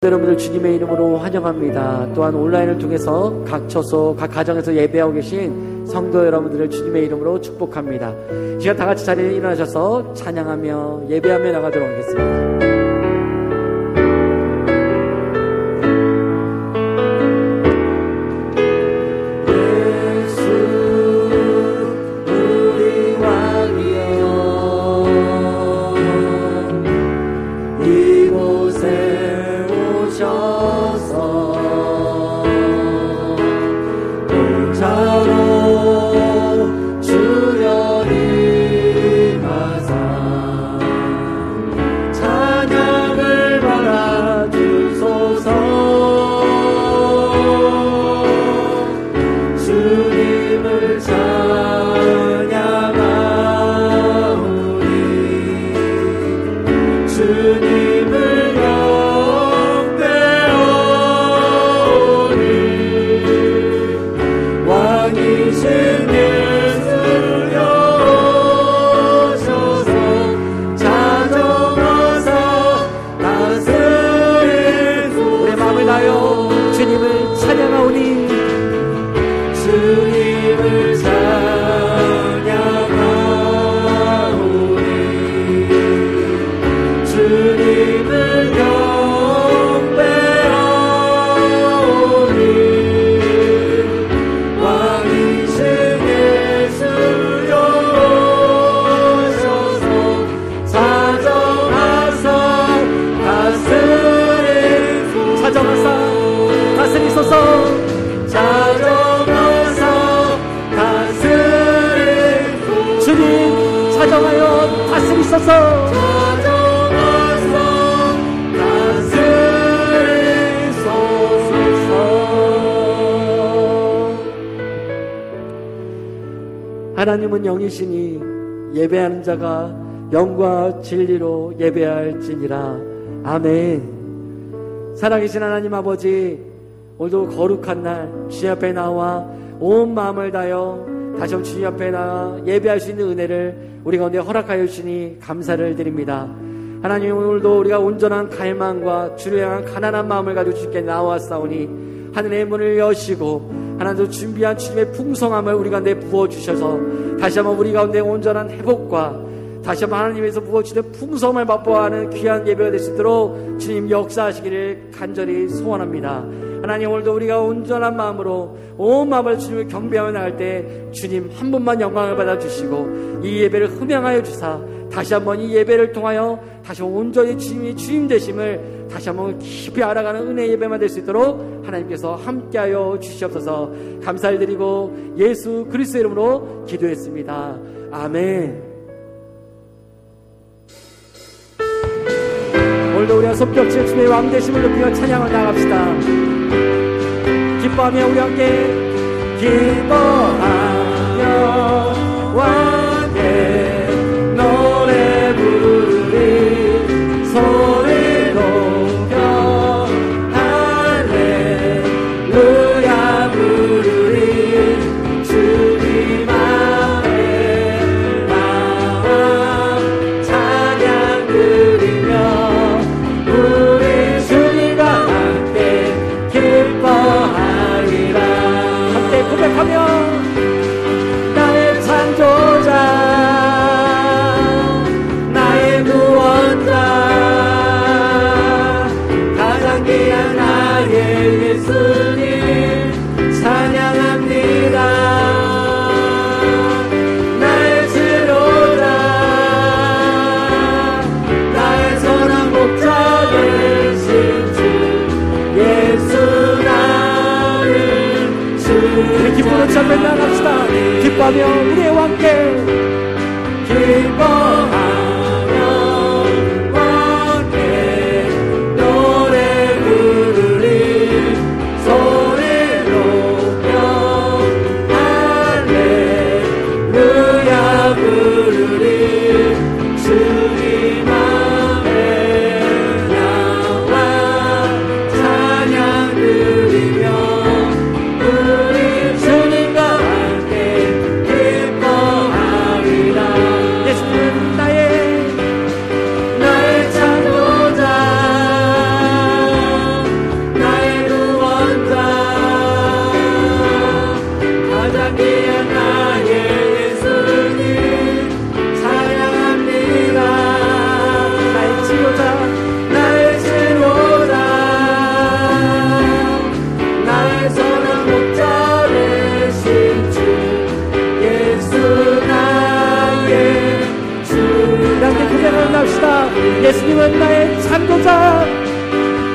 여러분들 주님의 이름으로 환영합니다. 또한 온라인을 통해서 각 처소, 각 가정에서 예배하고 계신 성도 여러분들을 주님의 이름으로 축복합니다. 시간 다 같이 자리에 일어나셔서 찬양하며 예배하며 나가도록 하겠습니다. 하나님은 영이시니 예배하는 자가 영과 진리로 예배할지니라. 아멘. 살아계신 하나님 아버지, 오늘도 거룩한 날 주님 앞에 나와 온 마음을 다하여 다시 한번 주님 앞에 나와 예배할 수 있는 은혜를 우리 가운데 허락하여 주시니 감사를 드립니다. 하나님, 오늘도 우리가 온전한 갈망과 주를 향한 가난한 마음을 가지고 주님께 나왔사오니 하늘의 문을 여시고 하나님도 준비한 주님의 풍성함을 우리 가운데 부어주셔서 다시 한번 우리 가운데 온전한 회복과 다시 한번 하나님에서 부어주시는 풍성함을 맛보아하는 귀한 예배가 될 수 있도록 주님 역사하시기를 간절히 소원합니다. 하나님, 오늘도 우리가 온전한 마음으로 온 마음을 주님을 경배하며 나갈 때 주님 한 분만 영광을 받아주시고 이 예배를 흠양하여 주사 다시 한번 이 예배를 통하여 다시 온전히 주님이 주님 되심을 다시 한번 깊이 알아가는 은혜 예배만 될 수 있도록 하나님께서 함께하여 주시옵소서. 감사를 드리고 예수 그리스도의 이름으로 기도했습니다. 아멘. 오늘도 우리가 손뼉치며 주님의 왕되심을 높이며 찬양을 나갑시다. 기뻐하며 우리 함께 기뻐하며 함께 노래 부르리 소리 높여 할렐루야 부르리 주님 앞에 나와 찬양 드리며 우리 주님과 함께 기뻐하리라. 함께 고백하며 나의 창조자 나의 구원자 가장 귀한 나의 예수님 찬양합니다. 나의 지도자 나의 선한 목자 되신 주 예수 나를 주의 기쁨으로 참배 나갑시다. 기뻐하며 우리의 왕께 기뻐하며 왕께 노래 부르리 소리 높여 할렐루야 부르리 주님 앞에 나와 찬양 드리며 우리 주님과 함께 기뻐하리라. 예수님은 나의 창조자,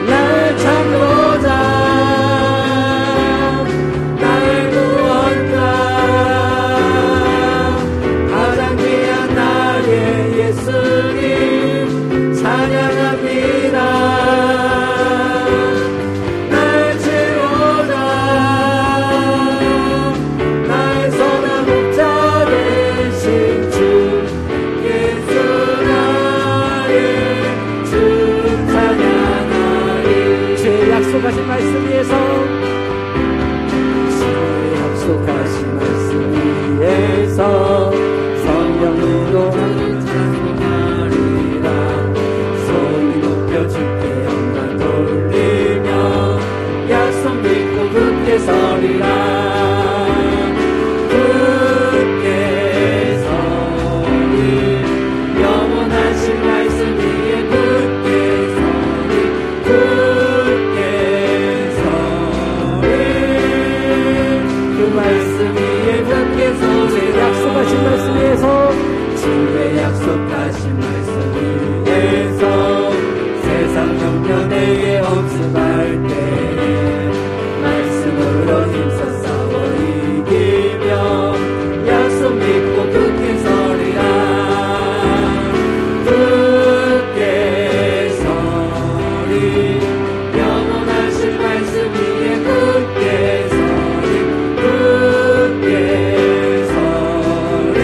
나의 창조자, 나의 구원자, 가장 귀한 나의 예수님 찬양합니다. 나의 최고자, 나의 선한 목자 되신 주 예수 나의 주 찬양하리. 주의 약속하신 말씀 위에서, 주의 약속하신 말씀 위에서 성령으로 찬송하리라. 손이 높여 주께 영광 돌리며 약속 믿고 굳게 서리라. 굳게 서리, 영원하신 말씀 위에 굳게 서리, 굳게 서리, 그 말씀 위에 굳게 서리. 약속하신 말씀 위에서, 주의 약속하신 말씀 위에서 세상 형편에게 없음할 때 말씀으로 힘써 싸워 이기며 약속 믿고 굳게 서리라. 굳게 서리, 영원하신 말씀 위에 굳게 서리, 굳게 서리,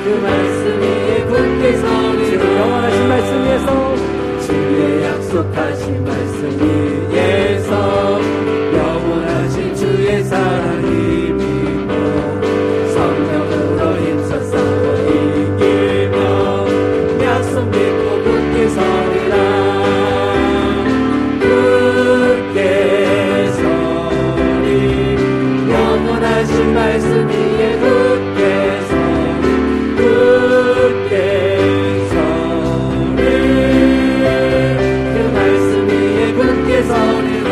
그 말씀 위에 굳게 서리라. 영원하신 말씀 위에서, 주의 약속하신 말씀 위에서 영원하신 주의 사랑 힘입고 성령으로 힘써 싸워 이기며 약속 믿고 굳게 서리라. 굳게 서리, 영원하신 말씀 위에 굳게 서리, 굳게 서리, 그 말씀 위에 굳게 서리라.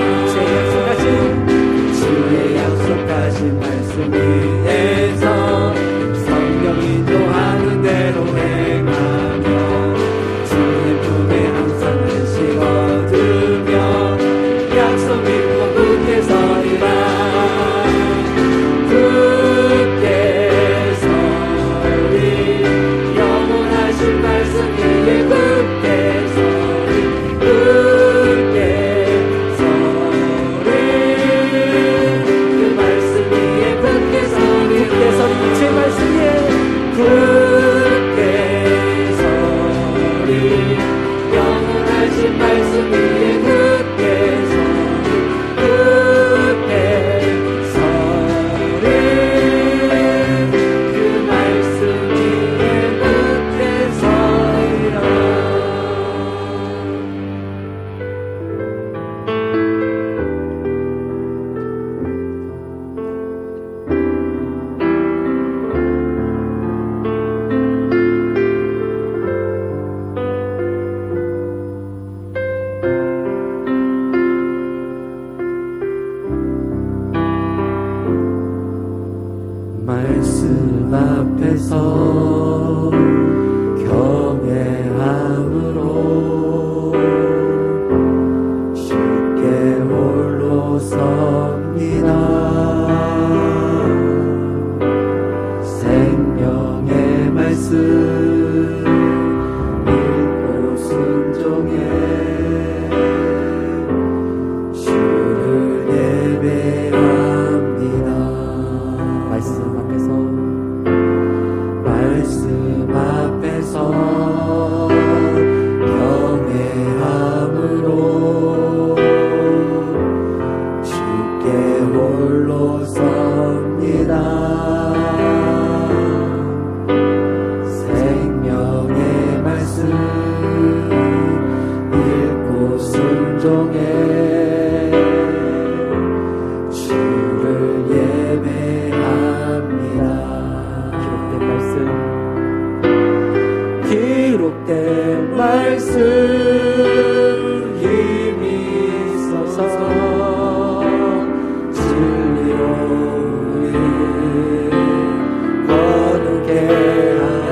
주의 약속하신 말씀 위에서 성령 인도하는 대로 행하며 주의 품에 항상 안식 얻으며 약속 믿고 굳게 서리라. 굳게 서리, 영원하신 말씀 위에 굳게 서리, 굳게 서리, 그 말씀 위에 굳게 서리. 굳게 서리, 제 말씀 위에 굳게 서리, 영원하신 말씀 위에 굳게 서리, 굳게 서리, 그 말씀 위에 굳게 서리라. 말씀 앞에서 경외함으로 쉽게 홀로 섭니다. 생명의 말씀 읽고 순종해 주를 예배합니다. 말씀 앞에서 경외함으로 주께 홀로 섭니다. 생명의 말씀 읽고 순종해 주를 예배합니다. 기록된 말씀 힘이 있어서 진리로 우리 거룩해 하여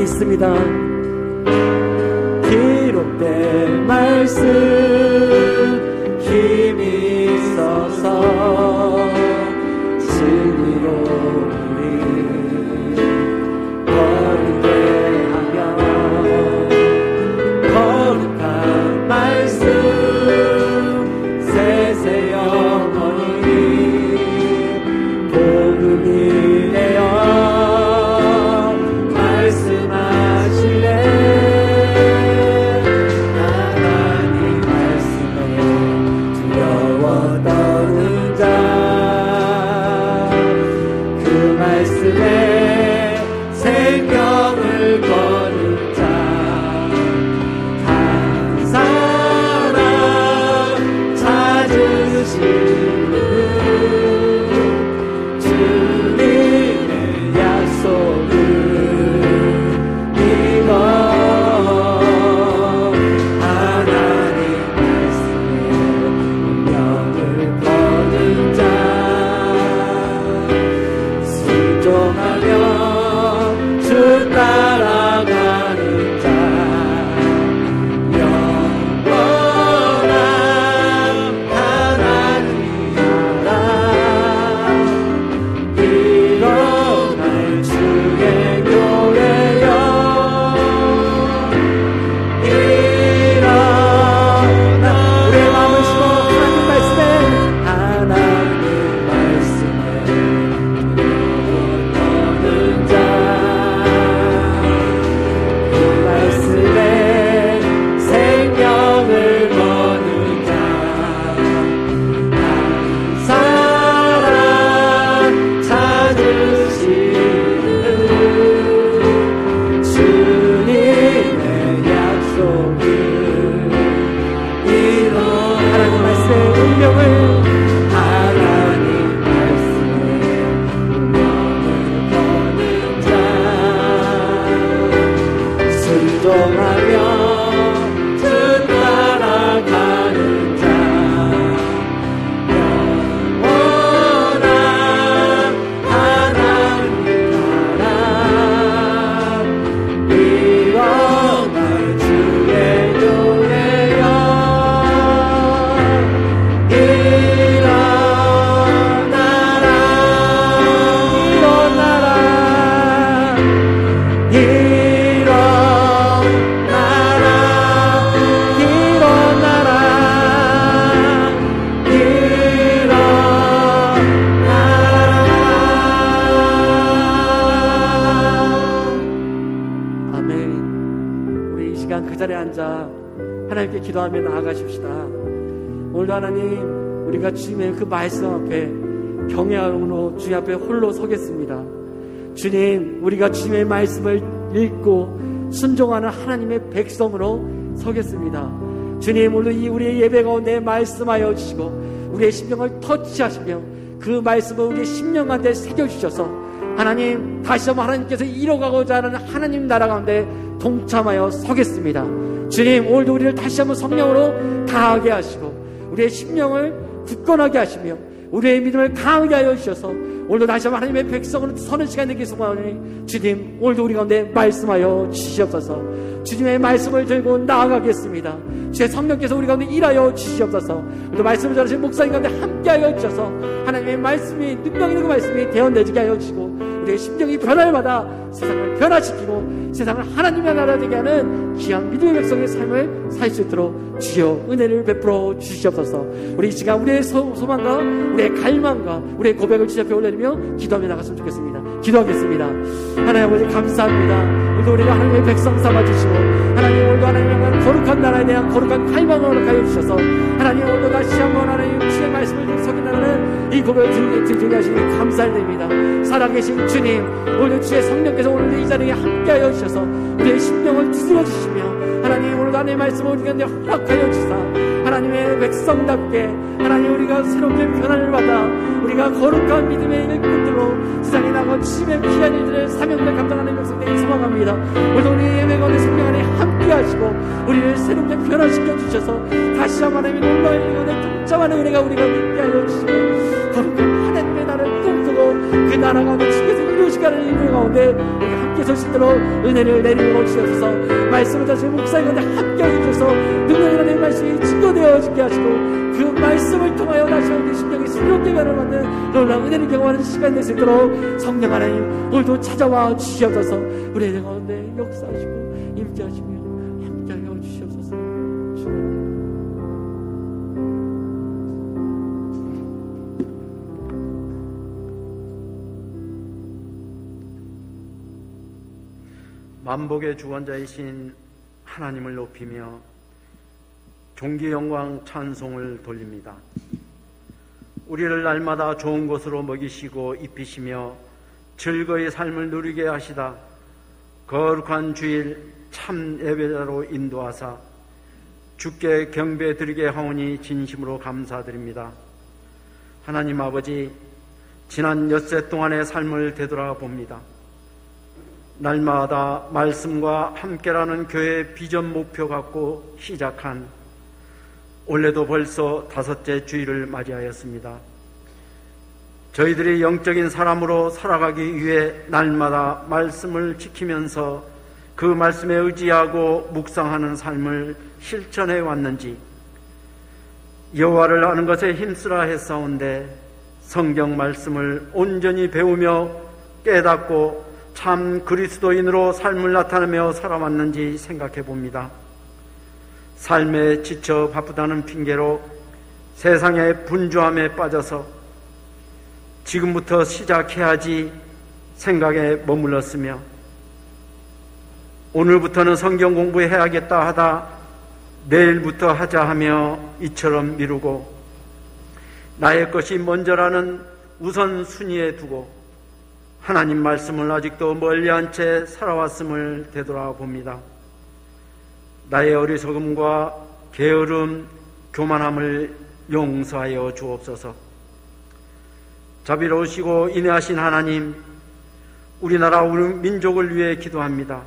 있습니다. 기록된 말씀 힘이 있어서 진리로 우리 거룩게 하며 거룩한 말씀 세세 영원히 복음이 되어 말씀하실래. 하나님 말씀에 두려워 떠는 자 그 말씀에 생명을 거는 자 한 사람 찾으시는 주님의 약속을 믿어 하나님 말씀에 운명을 거는 자 순종하며 주 따라가는 자 영원한 하나님 나라 일어날 주의 교회여 일어나. 우리의 마음을 심어 하나님 말씀에 하나님 말씀에 떠는 자 그 말씀에 생명을 거는 자 한 사람 찾으시는 주님의 약속을 이뤄 하나님 말씀의 운명을 하나님 말씀에 운명을 거는 자 순종하며 주 따라가는 자 영원한 하나님 나라 일어날 주의 교회여 일어나라 일어나라 일어나라 아멘. 우리 이 시간 그 자리에 앉아 하나님께 기도하며 나아가십시다. 오늘도 하나님 우리가 주님의 그 말씀 앞에 경외함으로 주님 앞에 홀로 서겠습니다. 주님, 우리가 주님의 말씀을 읽고 순종하는 하나님의 백성으로 서겠습니다. 주님, 오늘 이 우리의 예배 가운데 말씀하여 주시고 우리의 심령을 터치하시며 그 말씀을 우리의 심령 가운데 새겨주셔서 하나님, 다시 한번 하나님께서 이뤄가고자 하는 하나님 나라 가운데 동참하여 서겠습니다. 주님, 오늘도 우리를 다시 한번 성령으로 강하게 하시고 우리의 심령을 굳건하게 하시며 우리의 믿음을 강하게 하여 주셔서 오늘도 다시 한번 하나님의 백성으로 서는 시간 되기 소망하니 주님, 오늘도 우리 가운데 말씀하여 주시옵소서. 주님의 말씀을 들고 나아가겠습니다. 주의 성령께서 우리 가운데 일하여 주시옵소서. 오늘도 말씀을 전하신 목사님 가운데 함께하여 주셔서 하나님의 말씀이 능력 있는 그 말씀이 대언되게 하여 주시고 우리의 심령이 변화를 받아 세상을 변화시키고 세상을 하나님의 나라 되게 하는 귀한 믿음의 백성의 삶을 살 수 있도록 주여 은혜를 베풀어 주시옵소서. 우리 이 시간 우리의 소망과 우리의 갈망과 우리의 고백을 주님 앞에 올려드리며 기도하며 나갔으면 좋겠습니다. 기도하겠습니다. 하나님 아버지 감사합니다. 오늘도 우리가 하나님의 백성 삼아주시고 하나님 오늘도 하나님의 거룩한 나라에 대한 거룩한 갈망을 허락하여 주셔서 하나님 오늘도 다시 한번 하나님 주의 말씀을 속인다는 이 고백을 들게 하시니 감사드립니다. 살아계신 주님, 오늘 주의 성령께서 오늘 이 자리에 함께하여 주셔서 우리의 심령을 두드려 주시며 하나님 오늘도 하나님의 말씀을 우리가 허락하여 주사 하나님의 백성답게 하나님 우리가 새롭게 변화를 받아 우리가 거룩한 믿음의 일꾼들로 세상에 나가 주님의 귀한 일들의 사명을 감당하는 백성들이 소망합니다. 오늘도 우리 예배 가운데 성령 안에 함께 하시고 우리를 새롭게 변화시켜 주셔서 다시 한번 하나님의 놀라운 일들의 동참하는 은혜가 우리가 있게 하여 주시고 거룩한 하나님의 나라를 꿈꾸고 그 나라가 주께서 이루시게 시간을 있는 가운데 우리 함께 설 수 있도록 은혜를 내리고 주시옵소서. 말씀을 다시 목사님 가운데 함께 해주셔서 능력이라는 내 말씀이 증거되어지게 하시고 그 말씀을 통하여 다시 우리 심령이 새롭게 변화받는 놀라운 은혜를 경험하는 시간 될 수 있도록 성령 하나님 오늘도 찾아와 주시옵소서. 우리의 내 가운데 역사하시고 임재하시며 함께하여 주시옵소서. 주님. 만복의 주권자이신 하나님을 높이며 존귀 영광 찬송을 돌립니다. 우리를 날마다 좋은 것으로 먹이시고 입히시며 즐거이 삶을 누리게 하시다 거룩한 주일 참 예배자로 인도하사 주께 경배 드리게 하오니 진심으로 감사드립니다. 하나님 아버지, 지난 엿새 동안의 삶을 되돌아봅니다. 날마다 말씀과 함께라는 교회의 비전 목표 갖고 시작한 올해도 벌써 5째 주일을 맞이하였습니다. 저희들이 영적인 사람으로 살아가기 위해 날마다 말씀을 지키면서 그 말씀에 의지하고 묵상하는 삶을 실천해 왔는지 여호와를 아는 것에 힘쓰라 했사온데 성경 말씀을 온전히 배우며 깨닫고 참 그리스도인으로 삶을 나타내며 살아왔는지 생각해 봅니다. 삶에 지쳐 바쁘다는 핑계로 세상의 분주함에 빠져서 지금부터 시작해야지 생각에 머물렀으며 오늘부터는 성경 공부해야겠다 하다 내일부터 하자 하며 이처럼 미루고 나의 것이 먼저라는 우선순위에 두고 하나님 말씀을 아직도 멀리한 채 살아왔음을 되돌아봅니다. 나의 어리석음과 게으름, 교만함을 용서하여 주옵소서. 자비로우시고 인애하신 하나님, 우리나라 우리 민족을 위해 기도합니다.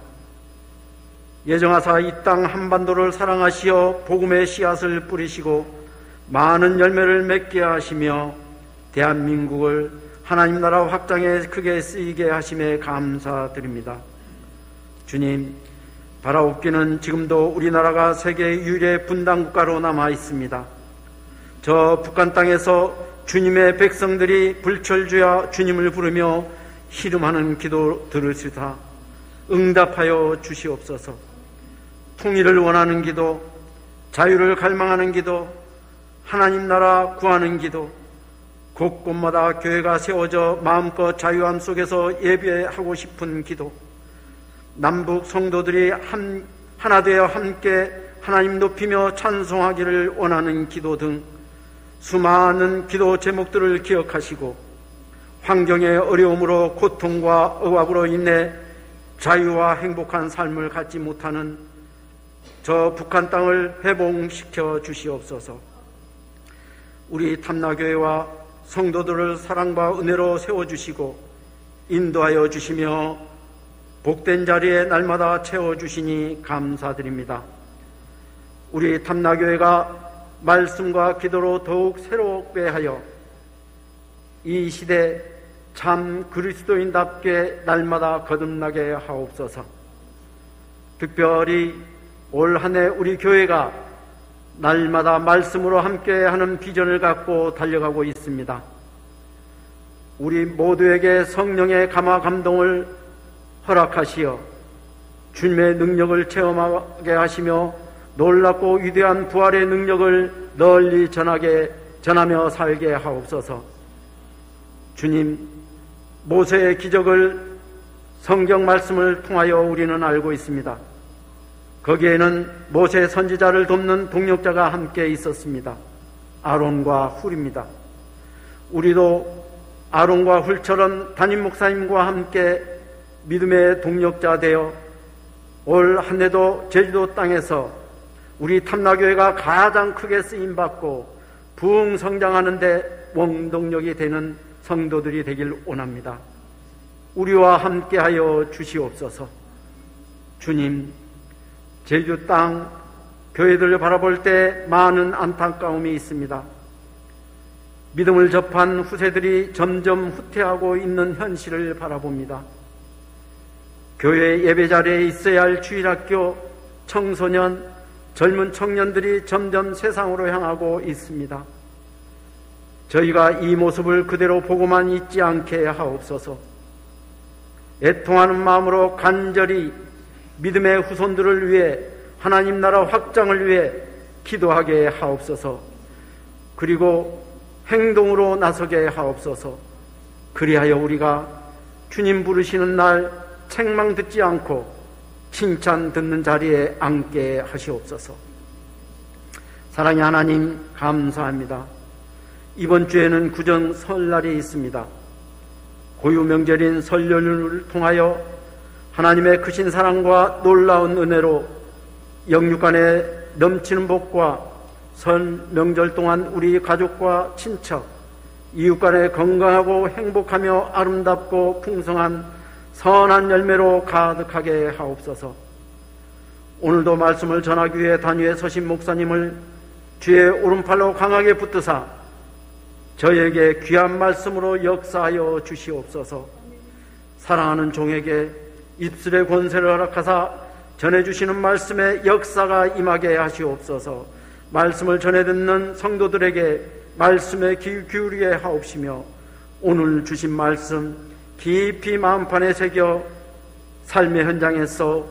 예정하사 이 땅 한반도를 사랑하시어 복음의 씨앗을 뿌리시고 많은 열매를 맺게 하시며 대한민국을 하나님 나라 확장에 크게 쓰이게 하심에 감사드립니다. 주님, 바라옵기는 지금도 우리나라가 세계 유일의 분단국가로 남아 있습니다. 저 북한 땅에서 주님의 백성들이 불철주야 주님을 부르며 희름하는 기도 들으시다 응답하여 주시옵소서. 통일을 원하는 기도, 자유를 갈망하는 기도, 하나님 나라 구하는 기도, 곳곳마다 교회가 세워져 마음껏 자유함 속에서 예배하고 싶은 기도, 남북 성도들이 하나 되어 함께 하나님 높이며 찬송하기를 원하는 기도 등 수많은 기도 제목들을 기억하시고 환경의 어려움으로 고통과 억압으로 인해 자유와 행복한 삶을 갖지 못하는 저 북한 땅을 회복시켜 주시옵소서. 우리 탐나교회와 성도들을 사랑과 은혜로 세워주시고 인도하여 주시며 복된 자리에 날마다 채워주시니 감사드립니다. 우리 탐나교회가 말씀과 기도로 더욱 새롭게 하여 이 시대 참 그리스도인답게 날마다 거듭나게 하옵소서. 특별히 올 한 해 우리 교회가 날마다 말씀으로 함께하는 비전을 갖고 달려가고 있습니다. 우리 모두에게 성령의 감화 감동을 허락하시어 주님의 능력을 체험하게 하시며 놀랍고 위대한 부활의 능력을 널리 전하며 살게 하옵소서. 주님, 모세의 기적을 성경 말씀을 통하여 우리는 알고 있습니다. 거기에는 모세 선지자를 돕는 동력자가 함께 있었습니다. 아론과 훌입니다. 우리도 아론과 훌처럼 담임 목사님과 함께 믿음의 동력자 되어 올 한 해도 제주도 땅에서 우리 탐나교회가 가장 크게 쓰임받고 부흥 성장하는 데 원동력이 되는 성도들이 되길 원합니다. 우리와 함께하여 주시옵소서. 주님, 제주 땅 교회들을 바라볼 때 많은 안타까움이 있습니다. 믿음을 접한 후세들이 점점 후퇴하고 있는 현실을 바라봅니다. 교회 예배 자리에 있어야 할 주일학교, 청소년, 젊은 청년들이 점점 세상으로 향하고 있습니다. 저희가 이 모습을 그대로 보고만 있지 않게 하옵소서. 애통하는 마음으로 간절히 믿음의 후손들을 위해, 하나님 나라 확장을 위해 기도하게 하옵소서. 그리고 행동으로 나서게 하옵소서. 그리하여 우리가 주님 부르시는 날 책망 듣지 않고 칭찬 듣는 자리에 앉게 하시옵소서. 사랑의 하나님, 감사합니다. 이번 주에는 구정 설날이 있습니다. 고유 명절인 설 연휴를 통하여 하나님의 크신 사랑과 놀라운 은혜로 영육간에 넘치는 복과 설 명절 동안 우리 가족과 친척, 이웃간에 건강하고 행복하며 아름답고 풍성한 선한 열매로 가득하게 하옵소서. 오늘도 말씀을 전하기 위해 단위에 서신 목사님을 주의 오른팔로 강하게 붙드사 저에게 귀한 말씀으로 역사하여 주시옵소서. 사랑하는 종에게 입술의 권세를 허락하사 전해주시는 말씀의 역사가 임하게 하시옵소서. 말씀을 전해 듣는 성도들에게 말씀에 귀 기울이게 하옵시며 오늘 주신 말씀 깊이 마음판에 새겨 삶의 현장에서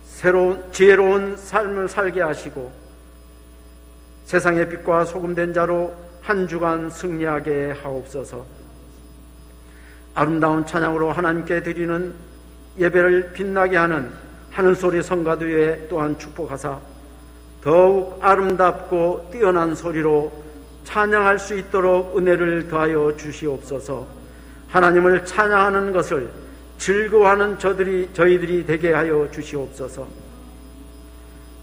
새로운 지혜로운 삶을 살게 하시고 세상의 빛과 소금된 자로 한 주간 승리하게 하옵소서. 아름다운 찬양으로 하나님께 드리는 예배를 빛나게 하는 하늘소리 성가대회 또한 축복하사 더욱 아름답고 뛰어난 소리로 찬양할 수 있도록 은혜를 더하여 주시옵소서. 하나님을 찬양하는 것을 즐거워하는 저희들이 되게 하여 주시옵소서.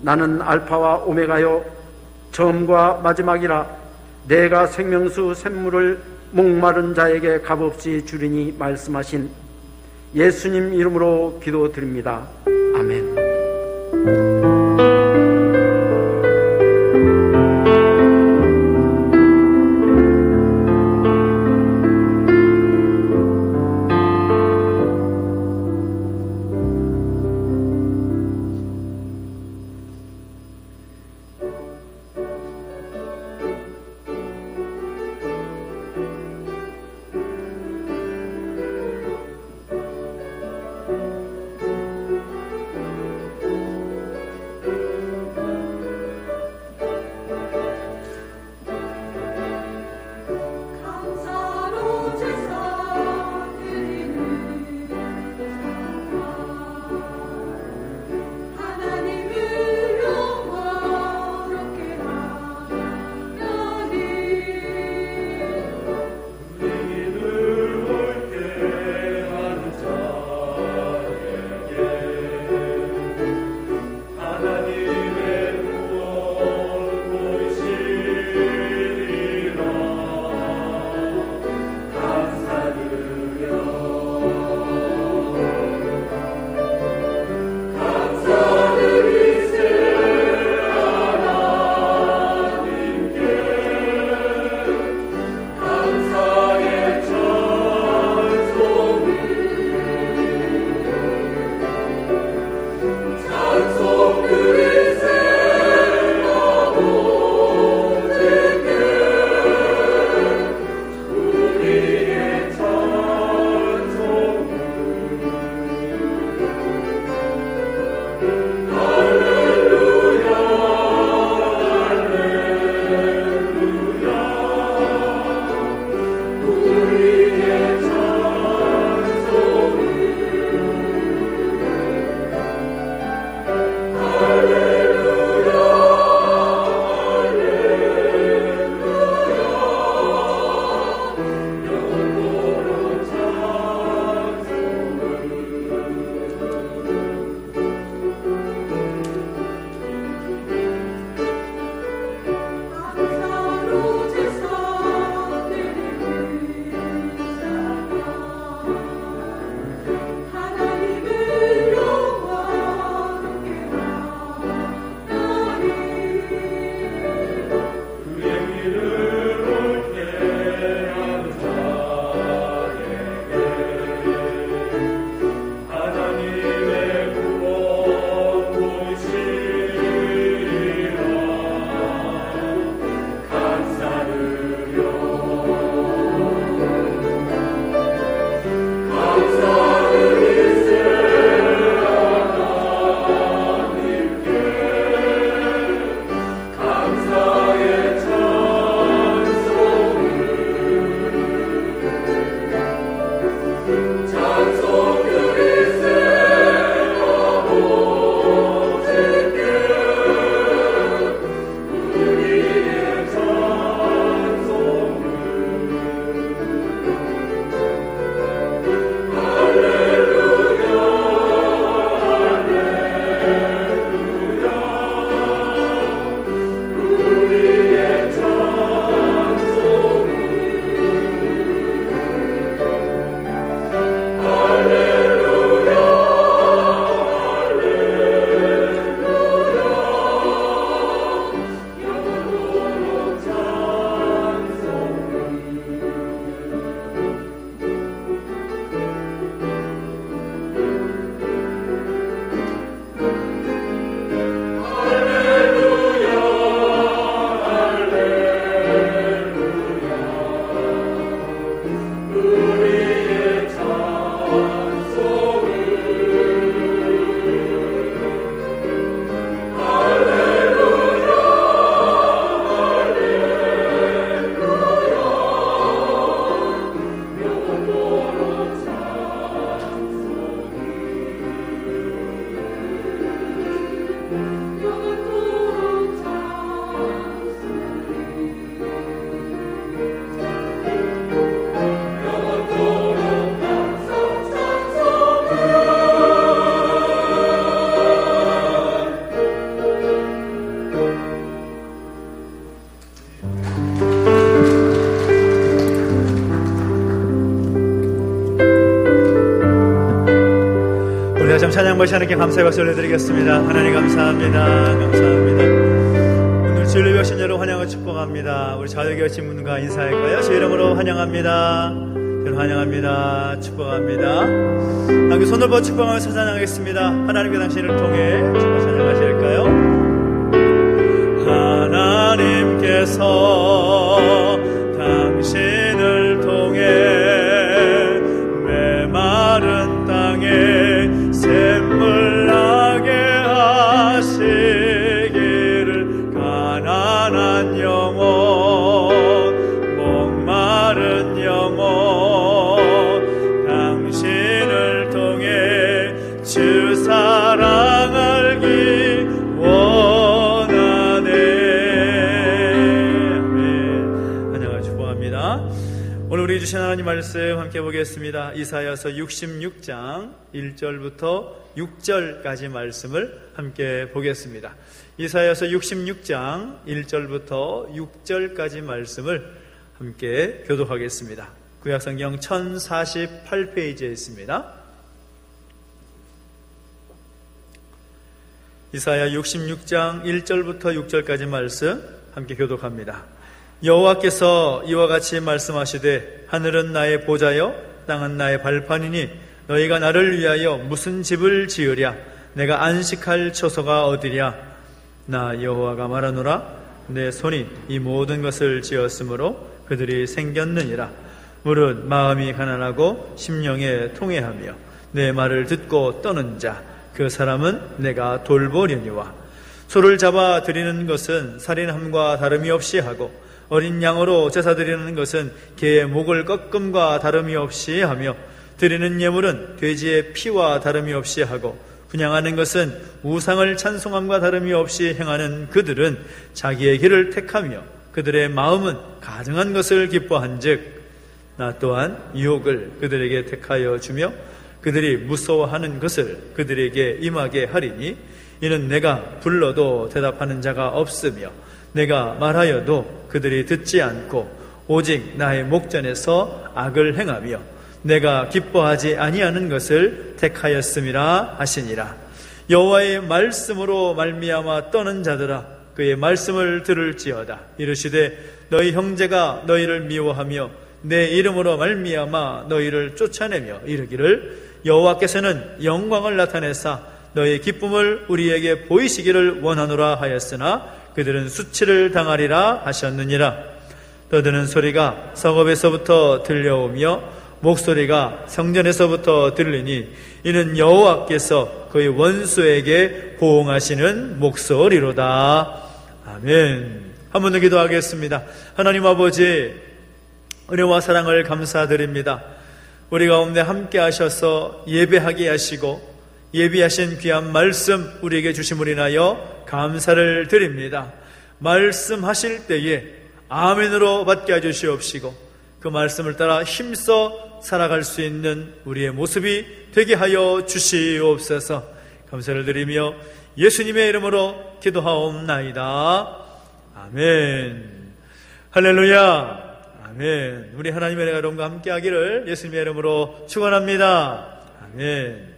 나는 알파와 오메가요 처음과 마지막이라 내가 생명수 샘물을 목마른 자에게 값없이 주리니 말씀하신 예수님 이름으로 기도드립니다. 아멘. 인정받으시 하나님께 감사의 박수 올려드리겠습니다. 하나님 감사합니다. 감사합니다. 오늘 주일을 위하신 여러분 환영을 축복합니다. 우리 좌우에 계신 분과 인사할까요? 주 이름으로 환영합니다. 환영합니다. 축복합니다. 함께 손을 뻗어 축복하며 찬양하겠습니다. 하나님께 당신을 통해 축복 찬양하실까요? 하나님께서 당신을 통해 메마른 땅에 샘물 나게 하시기를 가난한 영혼 목마른 영혼 당신을 통해 주 사랑 알기 원하네. 아멘. 환영을 축복합니다. 오늘 우리 주신 하나님 말씀 함께 보겠습니다. 이사야서 66장 1절부터 6절까지 말씀을 함께 보겠습니다. 이사야서 66장 1절부터 6절까지 말씀을 함께 교독하겠습니다. 구약성경 1048페이지에 있습니다. 이사야 66장 1절부터 6절까지 말씀 함께 교독합니다. 여호와께서 이와 같이 말씀하시되 하늘은 나의 보좌요 땅은 나의 발판이니 너희가 나를 위하여 무슨 집을 지으랴? 내가 안식할 처소가 어디랴? 나 여호와가 말하노라. 내 손이 이 모든 것을 지었으므로 그들이 생겼느니라. 무릇 마음이 가난하고 심령에 통회하며 내 말을 듣고 떠는 자 그 사람은 내가 돌보려니와. 소를 잡아 드리는 것은 살인함과 다름이 없이 하고 어린 양으로 제사 드리는 것은 개의 목을 꺾음과 다름이 없이 하며 드리는 예물은 돼지의 피와 다름이 없이 하고 분향하는 것은 우상을 찬송함과 다름이 없이 행하는 그들은 자기의 길을 택하며 그들의 마음은 가증한 것을 기뻐한즉 나 또한 유혹을 그들에게 택하여 주며 그들이 무서워하는 것을 그들에게 임하게 하리니 이는 내가 불러도 대답하는 자가 없으며 내가 말하여도 그들이 듣지 않고 오직 나의 목전에서 악을 행하며 내가 기뻐하지 아니하는 것을 택하였음이라 하시니라. 여호와의 말씀으로 말미암아 떠는 자들아 그의 말씀을 들을지어다. 이르시되 너희 형제가 너희를 미워하며 내 이름으로 말미암아 너희를 쫓아내며 이르기를 여호와께서는 영광을 나타내사 너희 기쁨을 우리에게 보이시기를 원하노라 하였으나 그들은 수치를 당하리라 하셨느니라. 떠드는 소리가 성읍에서부터 들려오며 목소리가 성전에서부터 들리니 이는 여호와께서 그의 원수에게 호응하시는 목소리로다. 아멘. 한 번 더 기도하겠습니다. 하나님 아버지, 은혜와 사랑을 감사드립니다. 우리 가운데 함께 하셔서 예배하게 하시고 예비하신 귀한 말씀 우리에게 주심을 인하여 감사를 드립니다. 말씀하실 때에 아멘으로 받게 해주시옵시고 그 말씀을 따라 힘써 살아갈 수 있는 우리의 모습이 되게 하여 주시옵소서. 감사를 드리며 예수님의 이름으로 기도하옵나이다. 아멘. 할렐루야. 아멘. 우리 하나님의 은혜가 여러분과 함께 하기를 예수님의 이름으로 축원합니다. 아멘.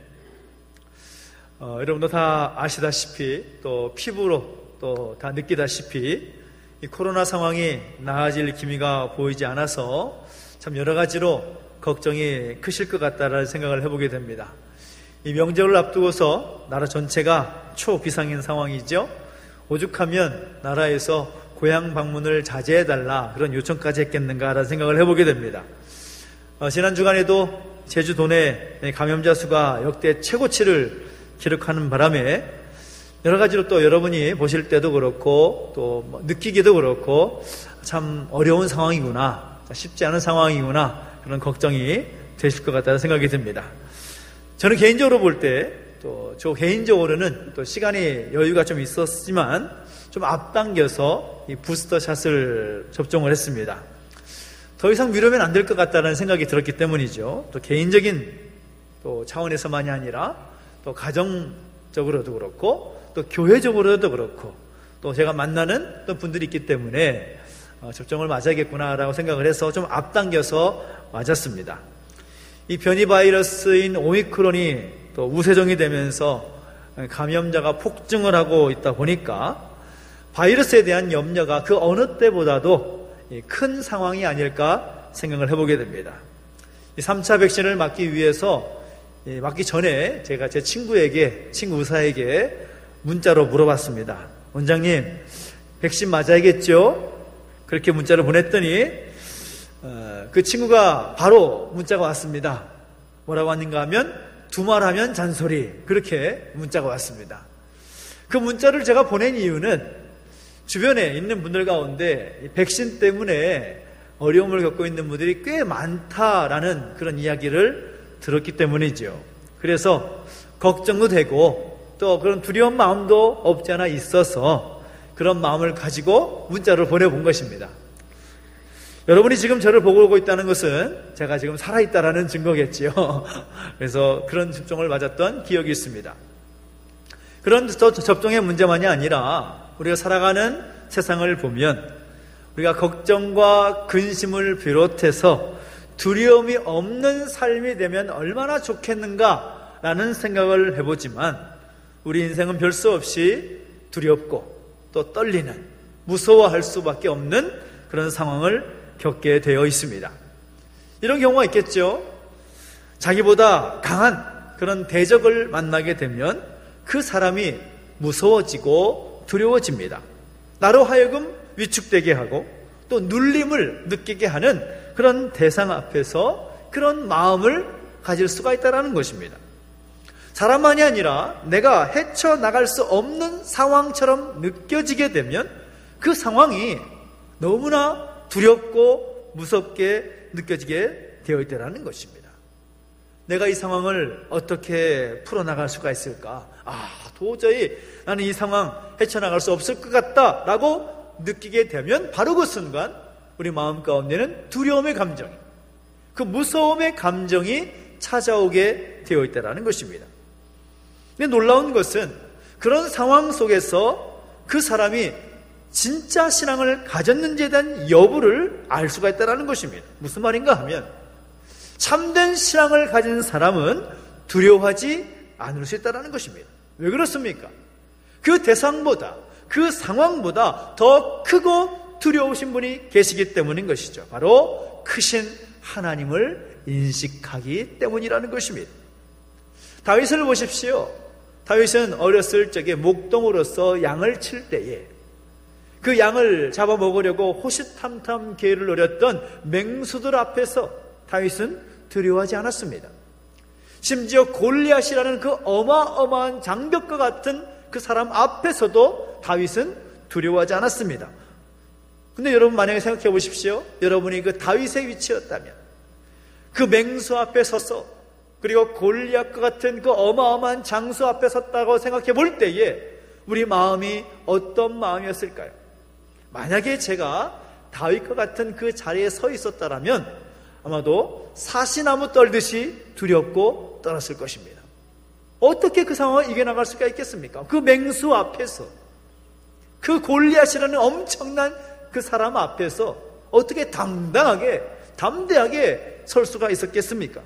여러분도 다 아시다시피 또 피부로 또 다 느끼다시피 이 코로나 상황이 나아질 기미가 보이지 않아서 참 여러 가지로 걱정이 크실 것 같다라는 생각을 해보게 됩니다. 이 명절을 앞두고서 나라 전체가 초비상인 상황이죠. 오죽하면 나라에서 고향 방문을 자제해달라 그런 요청까지 했겠는가라는 생각을 해보게 됩니다. 지난 주간에도 제주 도내 감염자 수가 역대 최고치를 기록하는 바람에 여러 가지로 또 여러분이 보실 때도 그렇고 또 느끼기도 그렇고 참 어려운 상황이구나, 쉽지 않은 상황이구나 그런 걱정이 되실 것 같다는 생각이 듭니다. 저는 개인적으로 볼 때 또 저 개인적으로는 또 시간이 여유가 좀 있었지만 좀 앞당겨서 이 부스터 샷을 접종을 했습니다. 더 이상 미루면 안 될 것 같다는 생각이 들었기 때문이죠. 또 개인적인 또 차원에서만이 아니라 또 가정적으로도 그렇고 또 교회적으로도 그렇고 또 제가 만나는 또 분들이 있기 때문에 접종을 맞아야겠구나라고 생각을 해서 좀 앞당겨서 맞았습니다. 이 변이 바이러스인 오미크론이 또 우세종이 되면서 감염자가 폭증을 하고 있다 보니까 바이러스에 대한 염려가 그 어느 때보다도 큰 상황이 아닐까 생각을 해보게 됩니다. 이 3차 백신을 맞기 위해서 맞기 전에 제가 제 친구 의사에게 문자로 물어봤습니다. 원장님, 백신 맞아야겠죠? 그렇게 문자를 보냈더니 그 친구가 바로 문자가 왔습니다. 뭐라고 하는가 하면 두말하면 잔소리, 그렇게 문자가 왔습니다. 그 문자를 제가 보낸 이유는 주변에 있는 분들 가운데 백신 때문에 어려움을 겪고 있는 분들이 꽤 많다라는 그런 이야기를 들었기 때문이죠. 그래서 걱정도 되고 또 그런 두려운 마음도 없지 않아 있어서 그런 마음을 가지고 문자를 보내본 것입니다. 여러분이 지금 저를 보고 오고 있다는 것은 제가 지금 살아있다라는 증거겠지요. 그래서 그런 접종을 맞았던 기억이 있습니다. 그런 접종의 문제만이 아니라 우리가 살아가는 세상을 보면 우리가 걱정과 근심을 비롯해서 두려움이 없는 삶이 되면 얼마나 좋겠는가라는 생각을 해보지만 우리 인생은 별 수 없이 두렵고 또 떨리는, 무서워할 수밖에 없는 그런 상황을 겪게 되어 있습니다. 이런 경우가 있겠죠. 자기보다 강한 그런 대적을 만나게 되면 그 사람이 무서워지고 두려워집니다. 나로 하여금 위축되게 하고 또 눌림을 느끼게 하는 그런 대상 앞에서 그런 마음을 가질 수가 있다는 것입니다. 사람만이 아니라 내가 헤쳐나갈 수 없는 상황처럼 느껴지게 되면 그 상황이 너무나 두렵고 무섭게 느껴지게 되어 있다는 것입니다. 내가 이 상황을 어떻게 풀어나갈 수가 있을까? 도저히 나는 이 상황 헤쳐나갈 수 없을 것 같다라고 느끼게 되면 바로 그 순간 우리 마음 가운데는 두려움의 감정, 그 무서움의 감정이 찾아오게 되어 있다는 것입니다. 근데 놀라운 것은 그런 상황 속에서 그 사람이 진짜 신앙을 가졌는지에 대한 여부를 알 수가 있다는 것입니다. 무슨 말인가 하면 참된 신앙을 가진 사람은 두려워하지 않을 수 있다는 것입니다. 왜 그렇습니까? 그 대상보다, 그 상황보다 더 크고 두려우신 분이 계시기 때문인 것이죠. 바로 크신 하나님을 인식하기 때문이라는 것입니다. 다윗을 보십시오. 다윗은 어렸을 적에 목동으로서 양을 칠 때에 그 양을 잡아먹으려고 호시탐탐 기회를 노렸던 맹수들 앞에서 다윗은 두려워하지 않았습니다. 심지어 골리앗이라는 그 어마어마한 장벽과 같은 그 사람 앞에서도 다윗은 두려워하지 않았습니다. 근데 여러분 만약에 생각해 보십시오. 여러분이 그 다윗의 위치였다면 그 맹수 앞에 서서 그리고 골리앗과 같은 그 어마어마한 장수 앞에 섰다고 생각해 볼 때에 우리 마음이 어떤 마음이었을까요? 만약에 제가 다윗과 같은 그 자리에 서 있었다면 아마도 사시나무 떨듯이 두렵고 떨었을 것입니다. 어떻게 그 상황을 이겨나갈 수가 있겠습니까? 그 맹수 앞에서, 그 골리앗이라는 엄청난 그 사람 앞에서 어떻게 담대하게 설 수가 있었겠습니까?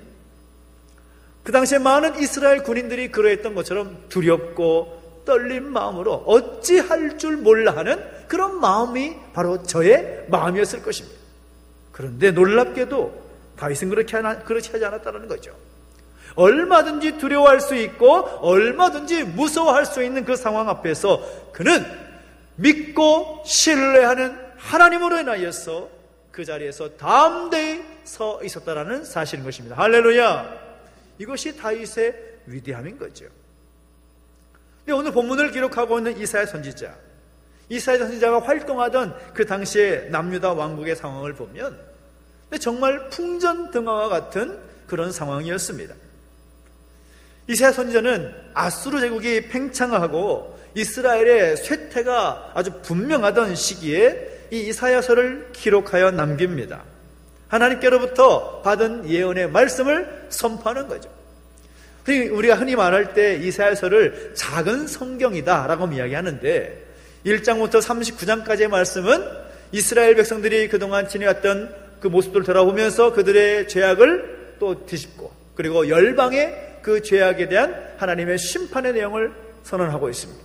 그 당시에 많은 이스라엘 군인들이 그러했던 것처럼 두렵고 떨린 마음으로 어찌할 줄 몰라 하는 그런 마음이 바로 저의 마음이었을 것입니다. 그런데 놀랍게도 다윗은 그렇게 하지 않았다는 거죠. 얼마든지 두려워할 수 있고 얼마든지 무서워할 수 있는 그 상황 앞에서 그는 믿고 신뢰하는 하나님으로 인하여서 그 자리에서 담대히 서 있었다라는 사실인 것입니다. 할렐루야! 이것이 다윗의 위대함인 거죠. 근데 오늘 본문을 기록하고 있는 이사야 선지자가 활동하던 그 당시의 남유다 왕국의 상황을 보면 정말 풍전등화와 같은 그런 상황이었습니다. 이사야 선지자는 아수르 제국이 팽창하고 이스라엘의 쇠퇴가 아주 분명하던 시기에 이 이사야서를 기록하여 남깁니다. 하나님께로부터 받은 예언의 말씀을 선포하는 거죠. 우리가 흔히 말할 때 이사야서를 작은 성경이다라고 이야기하는데 1장부터 39장까지의 말씀은 이스라엘 백성들이 그동안 지내왔던 그 모습들을 돌아보면서 그들의 죄악을 또 뒤집고 그리고 열방의 그 죄악에 대한 하나님의 심판의 내용을 선언하고 있습니다.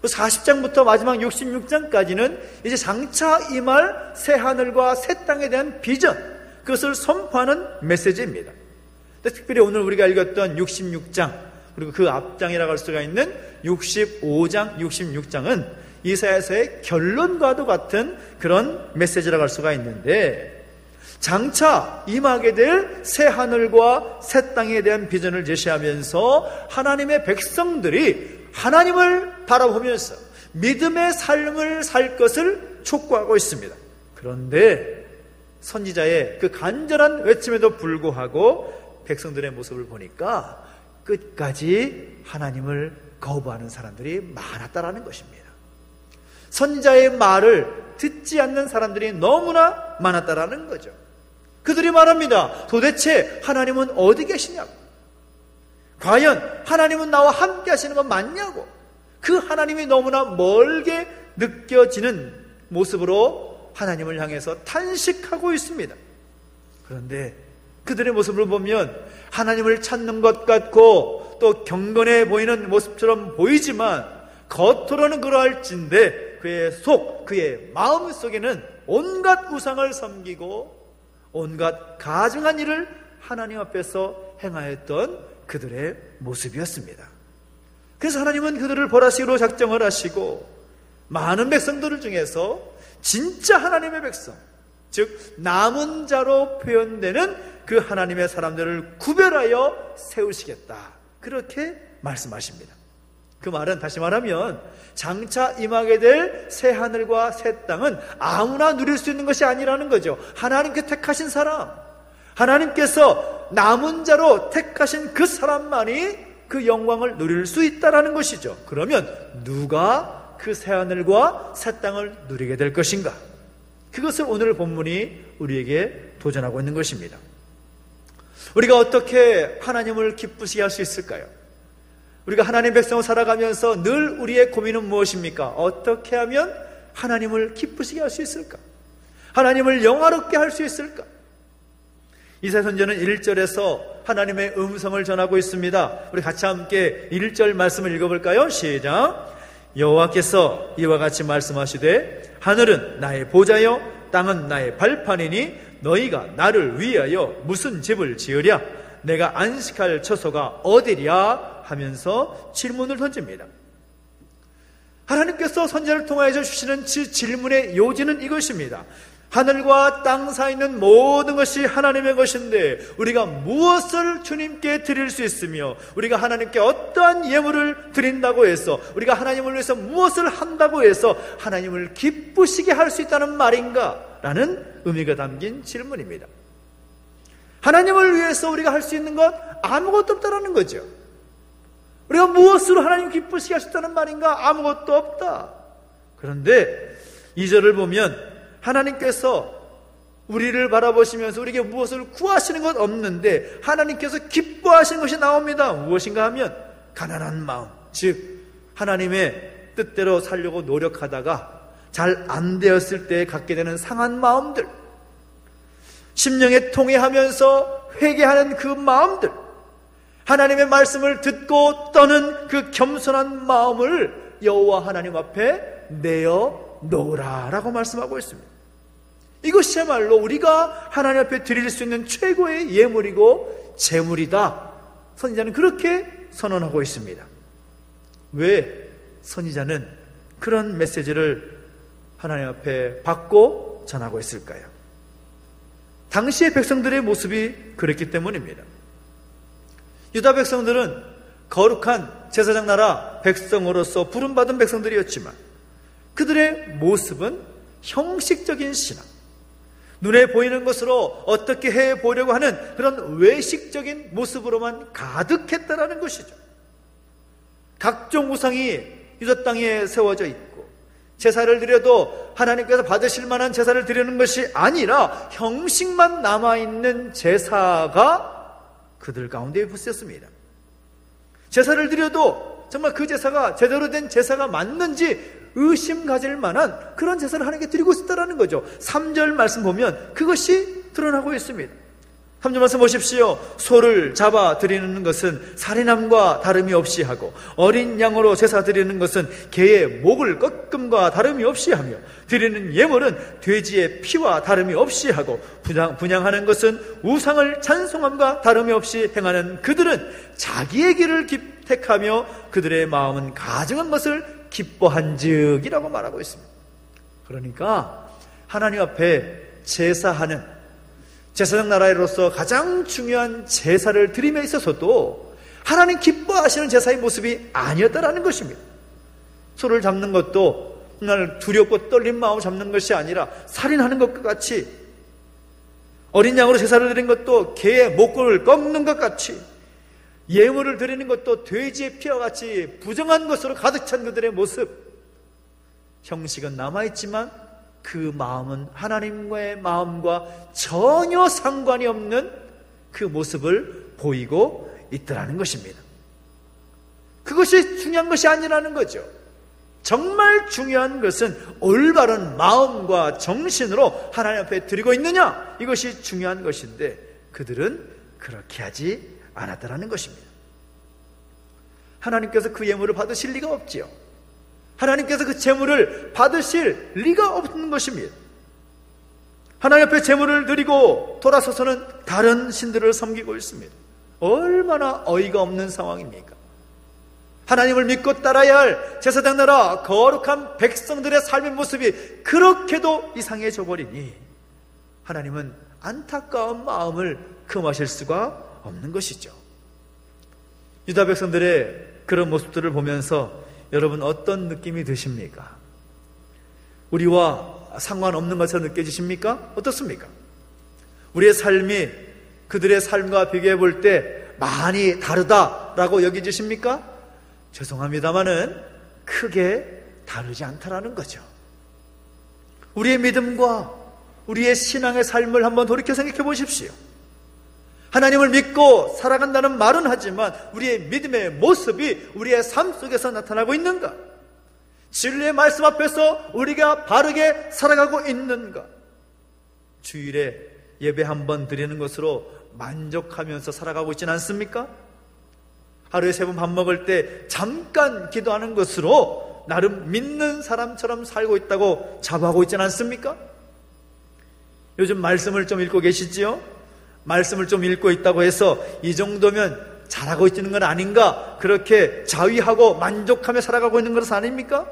40장부터 마지막 66장까지는 이제 장차 임할 새하늘과 새 땅에 대한 비전, 그것을 선포하는 메시지입니다. 특별히 오늘 우리가 읽었던 66장, 그리고 그 앞장이라고 할 수가 있는 65장, 66장은 이사야서의 결론과도 같은 그런 메시지라고 할 수가 있는데, 장차 임하게 될 새 하늘과 새 땅에 대한 비전을 제시하면서 하나님의 백성들이 하나님을 바라보면서 믿음의 삶을 살 것을 촉구하고 있습니다. 그런데 선지자의 그 간절한 외침에도 불구하고 백성들의 모습을 보니까 끝까지 하나님을 거부하는 사람들이 많았다라는 것입니다. 선지자의 말을 듣지 않는 사람들이 너무나 많았다라는 거죠. 그들이 말합니다. 도대체 하나님은 어디 계시냐고, 과연 하나님은 나와 함께 하시는 건 맞냐고, 그 하나님이 너무나 멀게 느껴지는 모습으로 하나님을 향해서 탄식하고 있습니다. 그런데 그들의 모습을 보면 하나님을 찾는 것 같고 또 경건해 보이는 모습처럼 보이지만 겉으로는 그러할진데 그의 속, 그의 마음 속에는 온갖 우상을 섬기고 온갖 가증한 일을 하나님 앞에서 행하였던 그들의 모습이었습니다. 그래서 하나님은 그들을 보라시로 작정을 하시고 많은 백성들 중에서 진짜 하나님의 백성, 즉 남은 자로 표현되는 그 하나님의 사람들을 구별하여 세우시겠다, 그렇게 말씀하십니다. 그 말은 다시 말하면 장차 임하게 될 새 하늘과 새 땅은 아무나 누릴 수 있는 것이 아니라는 거죠. 하나님께 택하신 사람, 하나님께서 남은 자로 택하신 그 사람만이 그 영광을 누릴 수 있다는 것이죠. 그러면 누가 그 새 하늘과 새 땅을 누리게 될 것인가? 그것을 오늘 본문이 우리에게 도전하고 있는 것입니다. 우리가 어떻게 하나님을 기쁘시게 할 수 있을까요? 우리가 하나님의 백성으로 살아가면서 늘 우리의 고민은 무엇입니까? 어떻게 하면 하나님을 기쁘시게 할 수 있을까? 하나님을 영화롭게 할 수 있을까? 이사야 선지자는 1절에서 하나님의 음성을 전하고 있습니다. 우리 같이 함께 1절 말씀을 읽어볼까요? 시작. 여호와께서 이와 같이 말씀하시되 하늘은 나의 보좌요 땅은 나의 발판이니 너희가 나를 위하여 무슨 집을 지으랴? 내가 안식할 처소가 어디랴? 하면서 질문을 던집니다. 하나님께서 선지자를 통하여 주시는 질문의 요지는 이것입니다. 하늘과 땅 사이에 있는 모든 것이 하나님의 것인데 우리가 무엇을 주님께 드릴 수 있으며 우리가 하나님께 어떠한 예물을 드린다고 해서 우리가 하나님을 위해서 무엇을 한다고 해서 하나님을 기쁘시게 할 수 있다는 말인가? 라는 의미가 담긴 질문입니다. 하나님을 위해서 우리가 할 수 있는 것 아무것도 없다는 거죠. 우리가 무엇으로 하나님 기쁘시게 할 수 있다는 말인가? 아무것도 없다. 그런데 2절을 보면 하나님께서 우리를 바라보시면서 우리에게 무엇을 구하시는 것 없는데 하나님께서 기뻐하시는 것이 나옵니다. 무엇인가 하면 가난한 마음, 즉 하나님의 뜻대로 살려고 노력하다가 잘 안 되었을 때 갖게 되는 상한 마음들, 심령에 통회하면서 회개하는 그 마음들, 하나님의 말씀을 듣고 떠는 그 겸손한 마음을 여호와 하나님 앞에 내어 놓으라라고 말씀하고 있습니다. 이것이야말로 우리가 하나님 앞에 드릴 수 있는 최고의 예물이고 재물이다. 선지자는 그렇게 선언하고 있습니다. 왜 선지자는 그런 메시지를 하나님 앞에 받고 전하고 있을까요? 당시의 백성들의 모습이 그랬기 때문입니다. 유다 백성들은 거룩한 제사장 나라 백성으로서 부름받은 백성들이었지만 그들의 모습은 형식적인 신앙, 눈에 보이는 것으로 어떻게 해보려고 하는 그런 외식적인 모습으로만 가득했다라는 것이죠. 각종 우상이 유다 땅에 세워져 있고 제사를 드려도 하나님께서 받으실 만한 제사를 드리는 것이 아니라 형식만 남아있는 제사가 그들 가운데 있었습니다. 제사를 드려도 정말 그 제사가 제대로 된 제사가 맞는지 의심 가질 만한 그런 제사를 하나님께 드리고 있었다는 거죠. 3절 말씀 보면 그것이 드러나고 있습니다. 3절 말씀 보십시오. 소를 잡아 드리는 것은 살인함과 다름이 없이 하고 어린 양으로 제사 드리는 것은 개의 목을 꺾음과 다름이 없이 하며 드리는 예물은 돼지의 피와 다름이 없이 하고 분향하는 것은 우상을 찬송함과 다름이 없이 행하는 그들은 자기의 길을 택하며 그들의 마음은 가증한 것을 기뻐한즉이라고 말하고 있습니다. 그러니까 하나님 앞에 제사하는 제사장 나라로서 가장 중요한 제사를 드림에 있어서도 하나님 기뻐하시는 제사의 모습이 아니었다라는 것입니다. 소를 잡는 것도 정말 두렵고 떨린 마음을 잡는 것이 아니라 살인하는 것과 같이, 어린 양으로 제사를 드리는 것도 개의 목골을 꺾는 것 같이, 예물을 드리는 것도 돼지의 피와 같이 부정한 것으로 가득 찬 그들의 모습, 형식은 남아있지만 그 마음은 하나님과의 마음과 전혀 상관이 없는 그 모습을 보이고 있더라는 것입니다. 그것이 중요한 것이 아니라는 거죠. 정말 중요한 것은 올바른 마음과 정신으로 하나님 앞에 드리고 있느냐, 이것이 중요한 것인데 그들은 그렇게 하지 않았다라는 것입니다. 하나님께서 그 예물을 받으실 리가 없지요. 하나님께서 그 제물을 받으실 리가 없는 것입니다. 하나님 앞에 제물을 드리고 돌아서서는 다른 신들을 섬기고 있습니다. 얼마나 어이가 없는 상황입니까? 하나님을 믿고 따라야 할 제사장 나라 거룩한 백성들의 삶의 모습이 그렇게도 이상해져 버리니 하나님은 안타까운 마음을 금하실 수가 없는 것이죠. 유다 백성들의 그런 모습들을 보면서 여러분 어떤 느낌이 드십니까? 우리와 상관없는 것처럼 느껴지십니까? 어떻습니까? 우리의 삶이 그들의 삶과 비교해 볼 때 많이 다르다라고 여겨지십니까? 죄송합니다마는 크게 다르지 않다라는 거죠. 우리의 믿음과 우리의 신앙의 삶을 한번 돌이켜 생각해 보십시오. 하나님을 믿고 살아간다는 말은 하지만 우리의 믿음의 모습이 우리의 삶 속에서 나타나고 있는가? 진리의 말씀 앞에서 우리가 바르게 살아가고 있는가? 주일에 예배 한번 드리는 것으로 만족하면서 살아가고 있지는 않습니까? 하루에 3번 밥 먹을 때 잠깐 기도하는 것으로 나름 믿는 사람처럼 살고 있다고 자부하고 있지는 않습니까? 요즘 말씀을 좀 읽고 계시지요? 말씀을 좀 읽고 있다고 해서 이 정도면 잘하고 있는 건 아닌가? 그렇게 자위하고 만족하며 살아가고 있는 것은 아닙니까?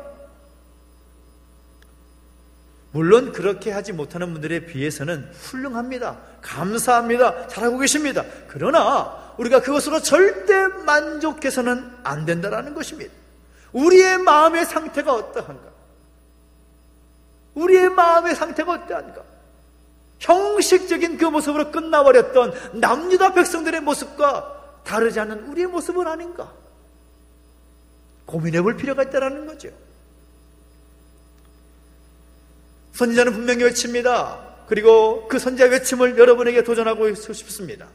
물론 그렇게 하지 못하는 분들에 비해서는 훌륭합니다. 감사합니다. 잘하고 계십니다. 그러나 우리가 그것으로 절대 만족해서는 안 된다는 것입니다. 우리의 마음의 상태가 어떠한가? 우리의 마음의 상태가 어떠한가? 형식적인 그 모습으로 끝나버렸던 남유다 백성들의 모습과 다르지 않은 우리의 모습은 아닌가? 고민해 볼 필요가 있다는 거죠. 선지자는 분명히 외칩니다. 그리고 그 선지자 외침을 여러분에게 도전하고 싶습니다.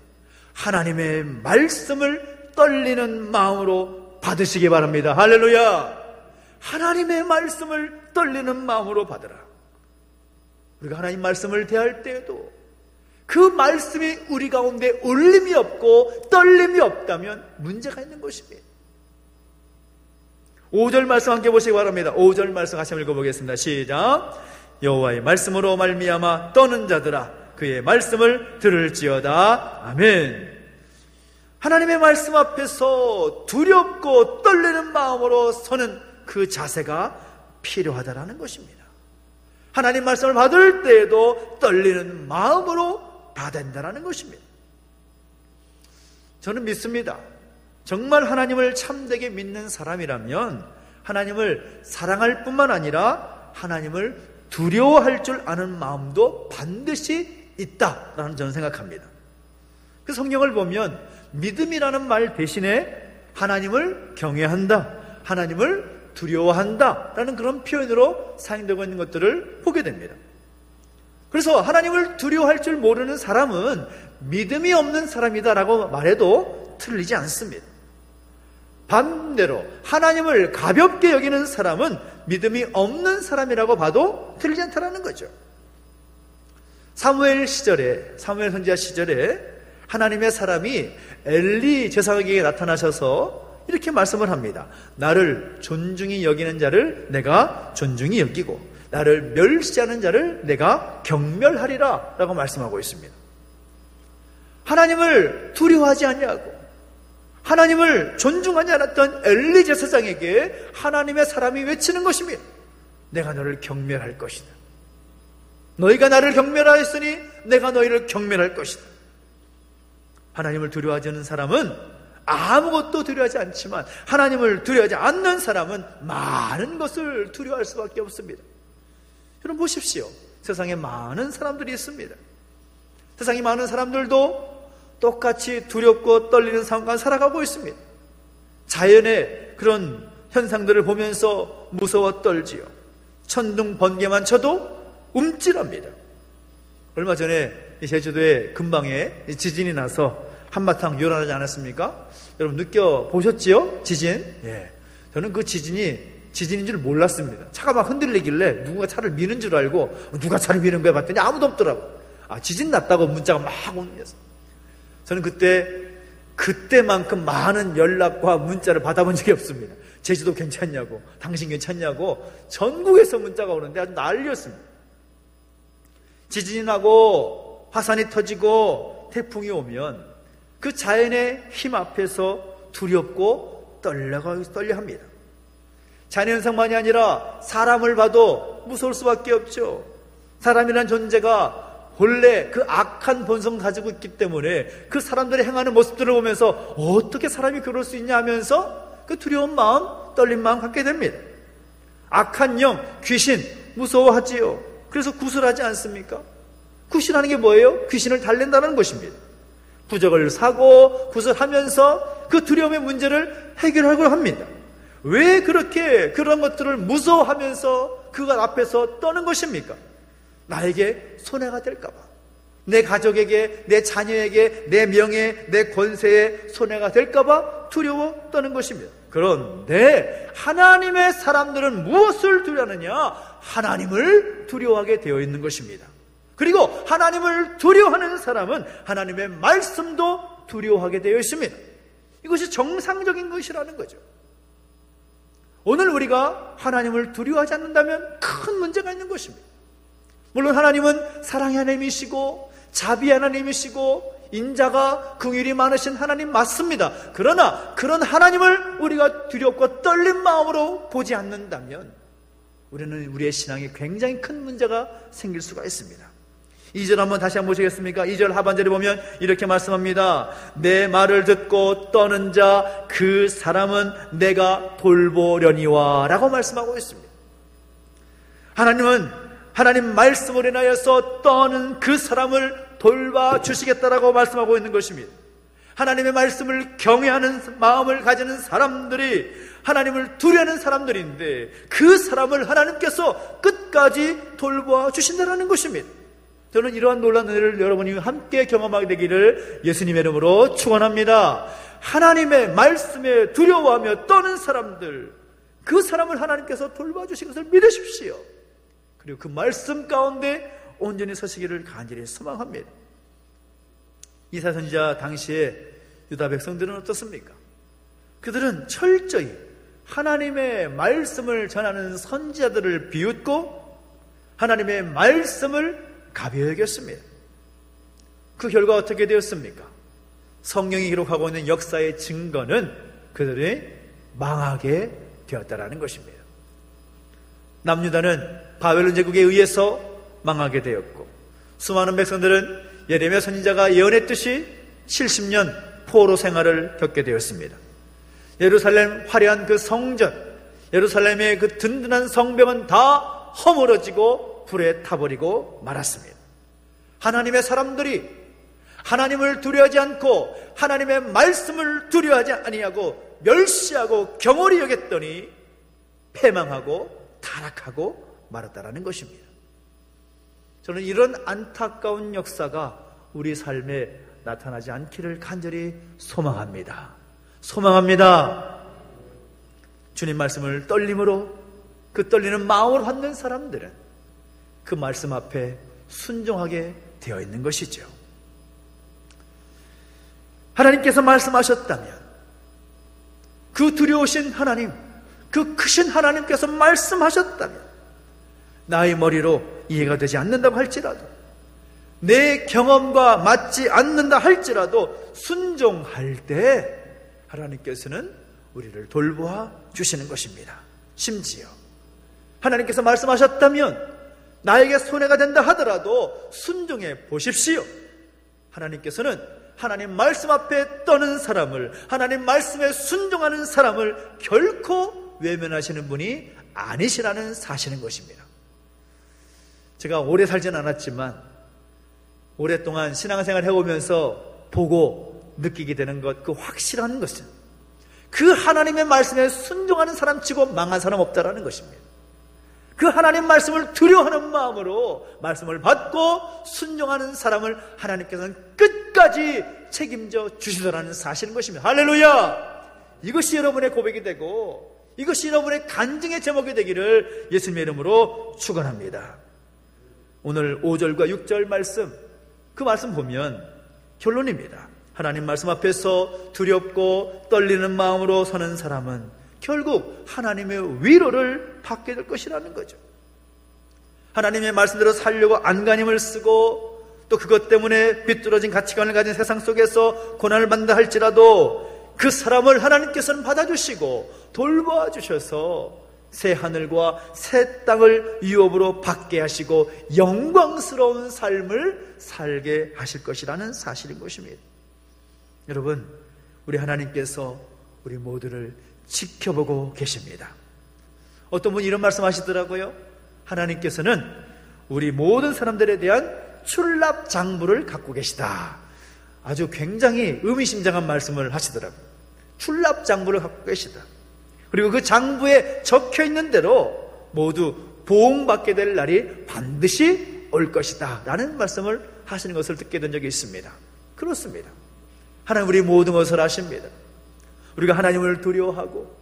하나님의 말씀을 떨리는 마음으로 받으시기 바랍니다. 할렐루야! 하나님의 말씀을 떨리는 마음으로 받으라. 우리가 하나님 말씀을 대할 때에도 그 말씀이 우리 가운데 울림이 없고 떨림이 없다면 문제가 있는 것입니다. 5절 말씀 함께 보시기 바랍니다. 5절 말씀 같이 한번 읽어보겠습니다. 시작. 여호와의 말씀으로 말미암아 떠는 자들아 그의 말씀을 들을지어다. 아멘. 하나님의 말씀 앞에서 두렵고 떨리는 마음으로 서는 그 자세가 필요하다라는 것입니다. 하나님 말씀을 받을 때에도 떨리는 마음으로 받아야 된다는 것입니다. 저는 믿습니다. 정말 하나님을 참되게 믿는 사람이라면 하나님을 사랑할 뿐만 아니라 하나님을 두려워할 줄 아는 마음도 반드시 있다라는 저는 생각합니다. 그 성경을 보면 믿음이라는 말 대신에 하나님을 경외한다, 하나님을 두려워한다 라는 그런 표현으로 사용되고 있는 것들을 보게 됩니다. 그래서 하나님을 두려워할 줄 모르는 사람은 믿음이 없는 사람이다라고 말해도 틀리지 않습니다. 반대로 하나님을 가볍게 여기는 사람은 믿음이 없는 사람이라고 봐도 틀리지 않다는 거죠. 사무엘 선지자 시절에 하나님의 사람이 엘리 제사장에게 나타나셔서 이렇게 말씀을 합니다. 나를 존중히 여기는 자를 내가 존중히 여기고 나를 멸시하는 자를 내가 경멸하리라 라고 말씀하고 있습니다. 하나님을 두려워하지 아니하고 하나님을 존중하지 않았던 엘리 제사장에게 하나님의 사람이 외치는 것입니다. 내가 너를 경멸할 것이다. 너희가 나를 경멸하였으니 내가 너희를 경멸할 것이다. 하나님을 두려워하지 않는 사람은 아무것도 두려워하지 않지만 하나님을 두려워하지 않는 사람은 많은 것을 두려워할 수밖에 없습니다. 여러분 보십시오. 세상에 많은 사람들이 있습니다. 세상에 많은 사람들도 똑같이 두렵고 떨리는 상황과 살아가고 있습니다. 자연의 그런 현상들을 보면서 무서워 떨지요. 천둥 번개만 쳐도 움찔합니다. 얼마 전에 제주도에 근방에 지진이 나서 한바탕 요란하지 않았습니까? 여러분 느껴보셨지요? 지진? 예. 저는 그 지진인 줄 몰랐습니다. 차가 막 흔들리길래 누군가 차를 미는 줄 알고 누가 차를 미는 거야 봤더니 아무도 없더라고. 지진 났다고 문자가 막 오는 거였어요. 저는 그때만큼 많은 연락과 문자를 받아본 적이 없습니다. 제주도 괜찮냐고, 당신 괜찮냐고 전국에서 문자가 오는데 아주 난리였습니다. 지진이 나고 화산이 터지고 태풍이 오면 그 자연의 힘 앞에서 두렵고 떨려합니다. 자연 현상만이 아니라 사람을 봐도 무서울 수밖에 없죠. 사람이란 존재가 본래 그 악한 본성을 가지고 있기 때문에 그 사람들이 행하는 모습들을 보면서 어떻게 사람이 그럴 수 있냐 하면서 그 두려운 마음, 떨린 마음 갖게 됩니다. 악한 영, 귀신 무서워하지요. 그래서 구슬하지 않습니까? 구실하는 게 뭐예요? 귀신을 달랜다는 것입니다. 부적을 사고 구슬하면서 그 두려움의 문제를 해결하려고 합니다. 왜 그렇게 그런 것들을 무서워하면서 그것 앞에서 떠는 것입니까? 나에게 손해가 될까봐, 내 가족에게, 내 자녀에게, 내 명예, 내 권세에 손해가 될까봐 두려워 떠는 것입니다. 그런데 하나님의 사람들은 무엇을 두려워하느냐? 하나님을 두려워하게 되어 있는 것입니다. 그리고 하나님을 두려워하는 사람은 하나님의 말씀도 두려워하게 되어 있습니다. 이것이 정상적인 것이라는 거죠. 오늘 우리가 하나님을 두려워하지 않는다면 큰 문제가 있는 것입니다. 물론 하나님은 사랑의 하나님이시고 자비의 하나님이시고 인자가 긍휼이 많으신 하나님 맞습니다. 그러나 그런 하나님을 우리가 두렵고 떨린 마음으로 보지 않는다면 우리는 우리의 신앙에 굉장히 큰 문제가 생길 수가 있습니다. 2절 한번 다시 한번 보시겠습니까? 2절 하반절에 보면 이렇게 말씀합니다. 내 말을 듣고 떠는 자 그 사람은 내가 돌보려니와 라고 말씀하고 있습니다. 하나님은 하나님 말씀을 인하여서 떠는 그 사람을 돌봐주시겠다라고 말씀하고 있는 것입니다. 하나님의 말씀을 경외하는 마음을 가지는 사람들이 하나님을 두려워하는 사람들인데 그 사람을 하나님께서 끝까지 돌봐주신다는 것입니다. 저는 이러한 놀라운 은혜를 여러분이 함께 경험하게 되기를 예수님의 이름으로 축원합니다. 하나님의 말씀에 두려워하며 떠는 사람들, 그 사람을 하나님께서 돌봐주신 것을 믿으십시오. 그리고 그 말씀 가운데 온전히 서시기를 간절히 소망합니다. 이사야 선지자 당시에 유다 백성들은 어떻습니까? 그들은 철저히 하나님의 말씀을 전하는 선지자들을 비웃고 하나님의 말씀을 가벼이 여겼습니다. 그 결과 어떻게 되었습니까? 성경이 기록하고 있는 역사의 증거는 그들이 망하게 되었다라는 것입니다. 남유다는 바벨론 제국에 의해서 망하게 되었고 수많은 백성들은 예레미야 선지자가 예언했듯이 70년 포로 생활을 겪게 되었습니다. 예루살렘 화려한 그 성전, 예루살렘의 그 든든한 성벽은 다 허물어지고 불에 타버리고 말았습니다. 하나님의 사람들이 하나님을 두려워하지 않고 하나님의 말씀을 두려워하지 아니하고 멸시하고 경홀히 여겼더니 패망하고 타락하고 말았다라는 것입니다. 저는 이런 안타까운 역사가 우리 삶에 나타나지 않기를 간절히 소망합니다. 소망합니다. 주님 말씀을 떨림으로 그 떨리는 마음을 받는 사람들은 그 말씀 앞에 순종하게 되어 있는 것이죠. 하나님께서 말씀하셨다면, 그 두려우신 하나님, 그 크신 하나님께서 말씀하셨다면, 나의 머리로 이해가 되지 않는다고 할지라도, 내 경험과 맞지 않는다 할지라도 순종할 때 하나님께서는 우리를 돌보아 주시는 것입니다. 심지어 하나님께서 말씀하셨다면 나에게 손해가 된다 하더라도 순종해 보십시오. 하나님께서는 하나님 말씀 앞에 떠는 사람을, 하나님 말씀에 순종하는 사람을 결코 외면하시는 분이 아니시라는 사실인 것입니다. 제가 오래 살진 않았지만 오랫동안 신앙생활 해오면서 보고 느끼게 되는 것, 그 확실한 것은 그 하나님의 말씀에 순종하는 사람 치고 망한 사람 없다라는 것입니다. 그 하나님 말씀을 두려워하는 마음으로 말씀을 받고 순종하는 사람을 하나님께서는 끝까지 책임져 주시더라는 사실인 것입니다. 할렐루야! 이것이 여러분의 고백이 되고 이것이 여러분의 간증의 제목이 되기를 예수님의 이름으로 축원합니다. 오늘 5절과 6절 말씀, 그 말씀 보면 결론입니다. 하나님 말씀 앞에서 두렵고 떨리는 마음으로 서는 사람은 결국 하나님의 위로를 받게 될 것이라는 거죠. 하나님의 말씀대로 살려고 안간힘을 쓰고 또 그것 때문에 비뚤어진 가치관을 가진 세상 속에서 고난을 받는다 할지라도 그 사람을 하나님께서는 받아주시고 돌보아 주셔서 새 하늘과 새 땅을 유업으로 받게 하시고 영광스러운 삶을 살게 하실 것이라는 사실인 것입니다. 여러분, 우리 하나님께서 우리 모두를 지켜보고 계십니다. 어떤 분이 이런 말씀 하시더라고요. 하나님께서는 우리 모든 사람들에 대한 출납 장부를 갖고 계시다. 아주 굉장히 의미심장한 말씀을 하시더라고요. 출납 장부를 갖고 계시다. 그리고 그 장부에 적혀 있는 대로 모두 보응받게 될 날이 반드시 올 것이다 라는 말씀을 하시는 것을 듣게 된 적이 있습니다. 그렇습니다. 하나님 우리 모든 것을 아십니다. 우리가 하나님을 두려워하고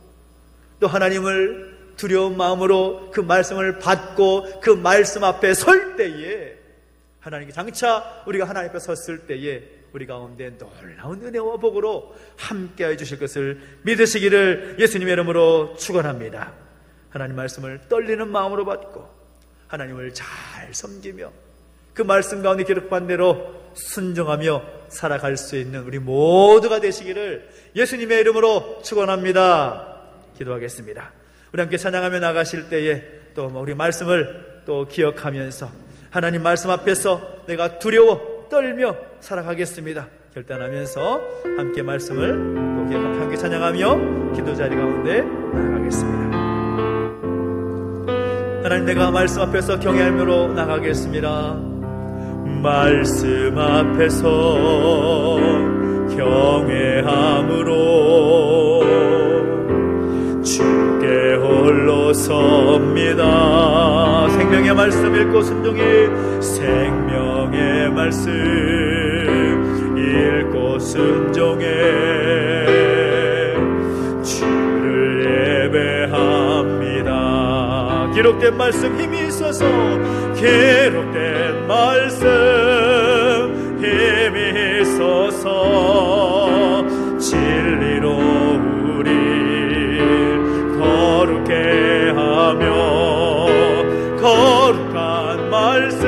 또 하나님을 두려운 마음으로 그 말씀을 받고 그 말씀 앞에 설 때에 하나님께 장차 우리가 하나님 앞에 섰을 때에 우리 가운데 놀라운 은혜와 복으로 함께해 주실 것을 믿으시기를 예수님의 이름으로 축원합니다. 하나님 말씀을 떨리는 마음으로 받고 하나님을 잘 섬기며 그 말씀 가운데 기록한 대로 순종하며 살아갈 수 있는 우리 모두가 되시기를 예수님의 이름으로 축원합니다. 기도하겠습니다. 우리 함께 찬양하며 나가실 때에 또 우리 말씀을 또 기억하면서 하나님 말씀 앞에서 내가 두려워 떨며 살아가겠습니다 결단하면서 함께 말씀을 또 기억하며 함께 찬양하며 기도 자리 가운데 나가겠습니다. 하나님, 내가 말씀 앞에서 경외함으로 나가겠습니다. 말씀 앞에서 경외함으로 주께 홀로 섭니다. 생명의 말씀 읽고 순종해 생명의 말씀 읽고 순종해 주를 예배합니다. 기록된 말씀 힘이 있어서 기록된 말씀 힘이 있어서 진리로 우리 거룩게 하며 거룩한 말씀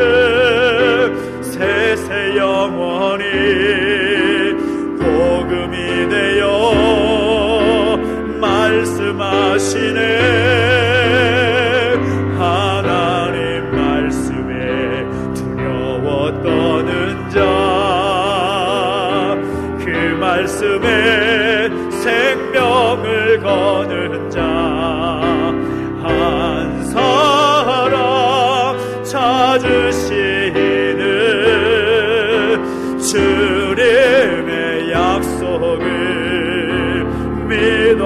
세세 영원히 복음이 되어 말씀하시네. 하나님 말씀에 두려워 떠는 자 그 말씀에 생명을 거는 자 한 사람 찾으시는 주님의 약속을 믿어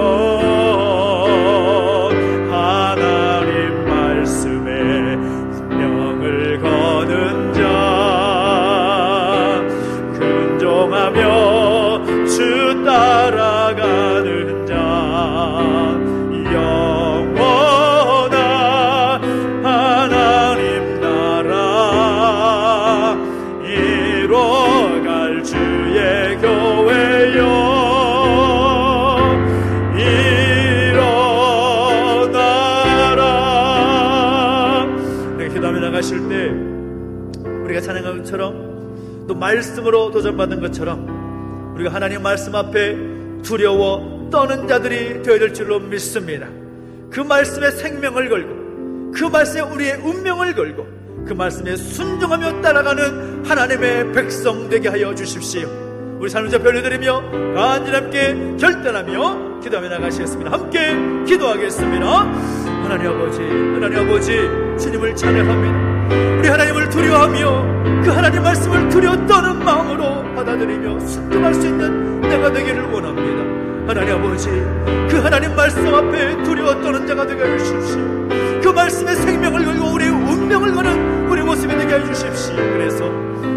하나님 말씀에 생명을 거는 자 근종하며 주 따라가는 자 영원한 하나님 나라 이뤄갈 주의 교회여 우리가 찬양한 것처럼 또 말씀으로 도전받은 것처럼 우리가 하나님 말씀 앞에 두려워 떠는 자들이 되어야 될 줄로 믿습니다. 그 말씀에 생명을 걸고 그 말씀에 우리의 운명을 걸고 그 말씀에 순종하며 따라가는 하나님의 백성 되게 하여 주십시오. 우리 삶자 변해드리며 간절히 함께 결단하며 기도하며 나가시겠습니다. 함께 기도하겠습니다. 하나님 아버지 주님을 찬양합니다. 우리 하나님을 두려워하며 그 하나님 말씀을 두려워 떠는 마음으로 받아들이며 순종할 수 있는 내가 되기를 원합니다. 하나님 아버지, 그 하나님 말씀 앞에 두려워 떠는 자가 되게 해주십시오. 그 말씀에 생명을 걸고 우리의 운명을 거는 우리 모습이 되게 해주십시오. 그래서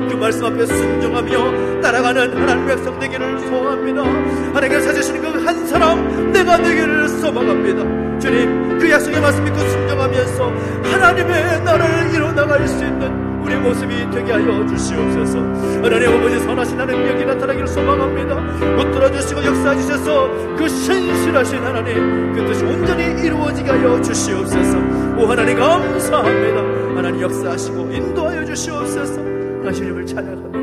그 말씀 앞에 순종하며 따라가는 하나님 백성 되기를 소원합니다. 하나님께서 찾으시는 그 한 사람 내가 되기를 소망합니다. 주님, 그 약속의 말씀 믿고 순종하면서 하나님의 나라를 이뤄나갈 수 있는 우리 모습이 되게 하여 주시옵소서. 하나님 아버지, 선하신 하나님 여기 나타나기를 소망합니다. 붙들어 주시고 역사해 주셔서 그 신실하신 하나님 그 뜻이 온전히 이루어지게 하여 주시옵소서. 오 하나님 감사합니다. 하나님 역사하시고 인도하여 주시옵소서. 하나님을 찬양합니다.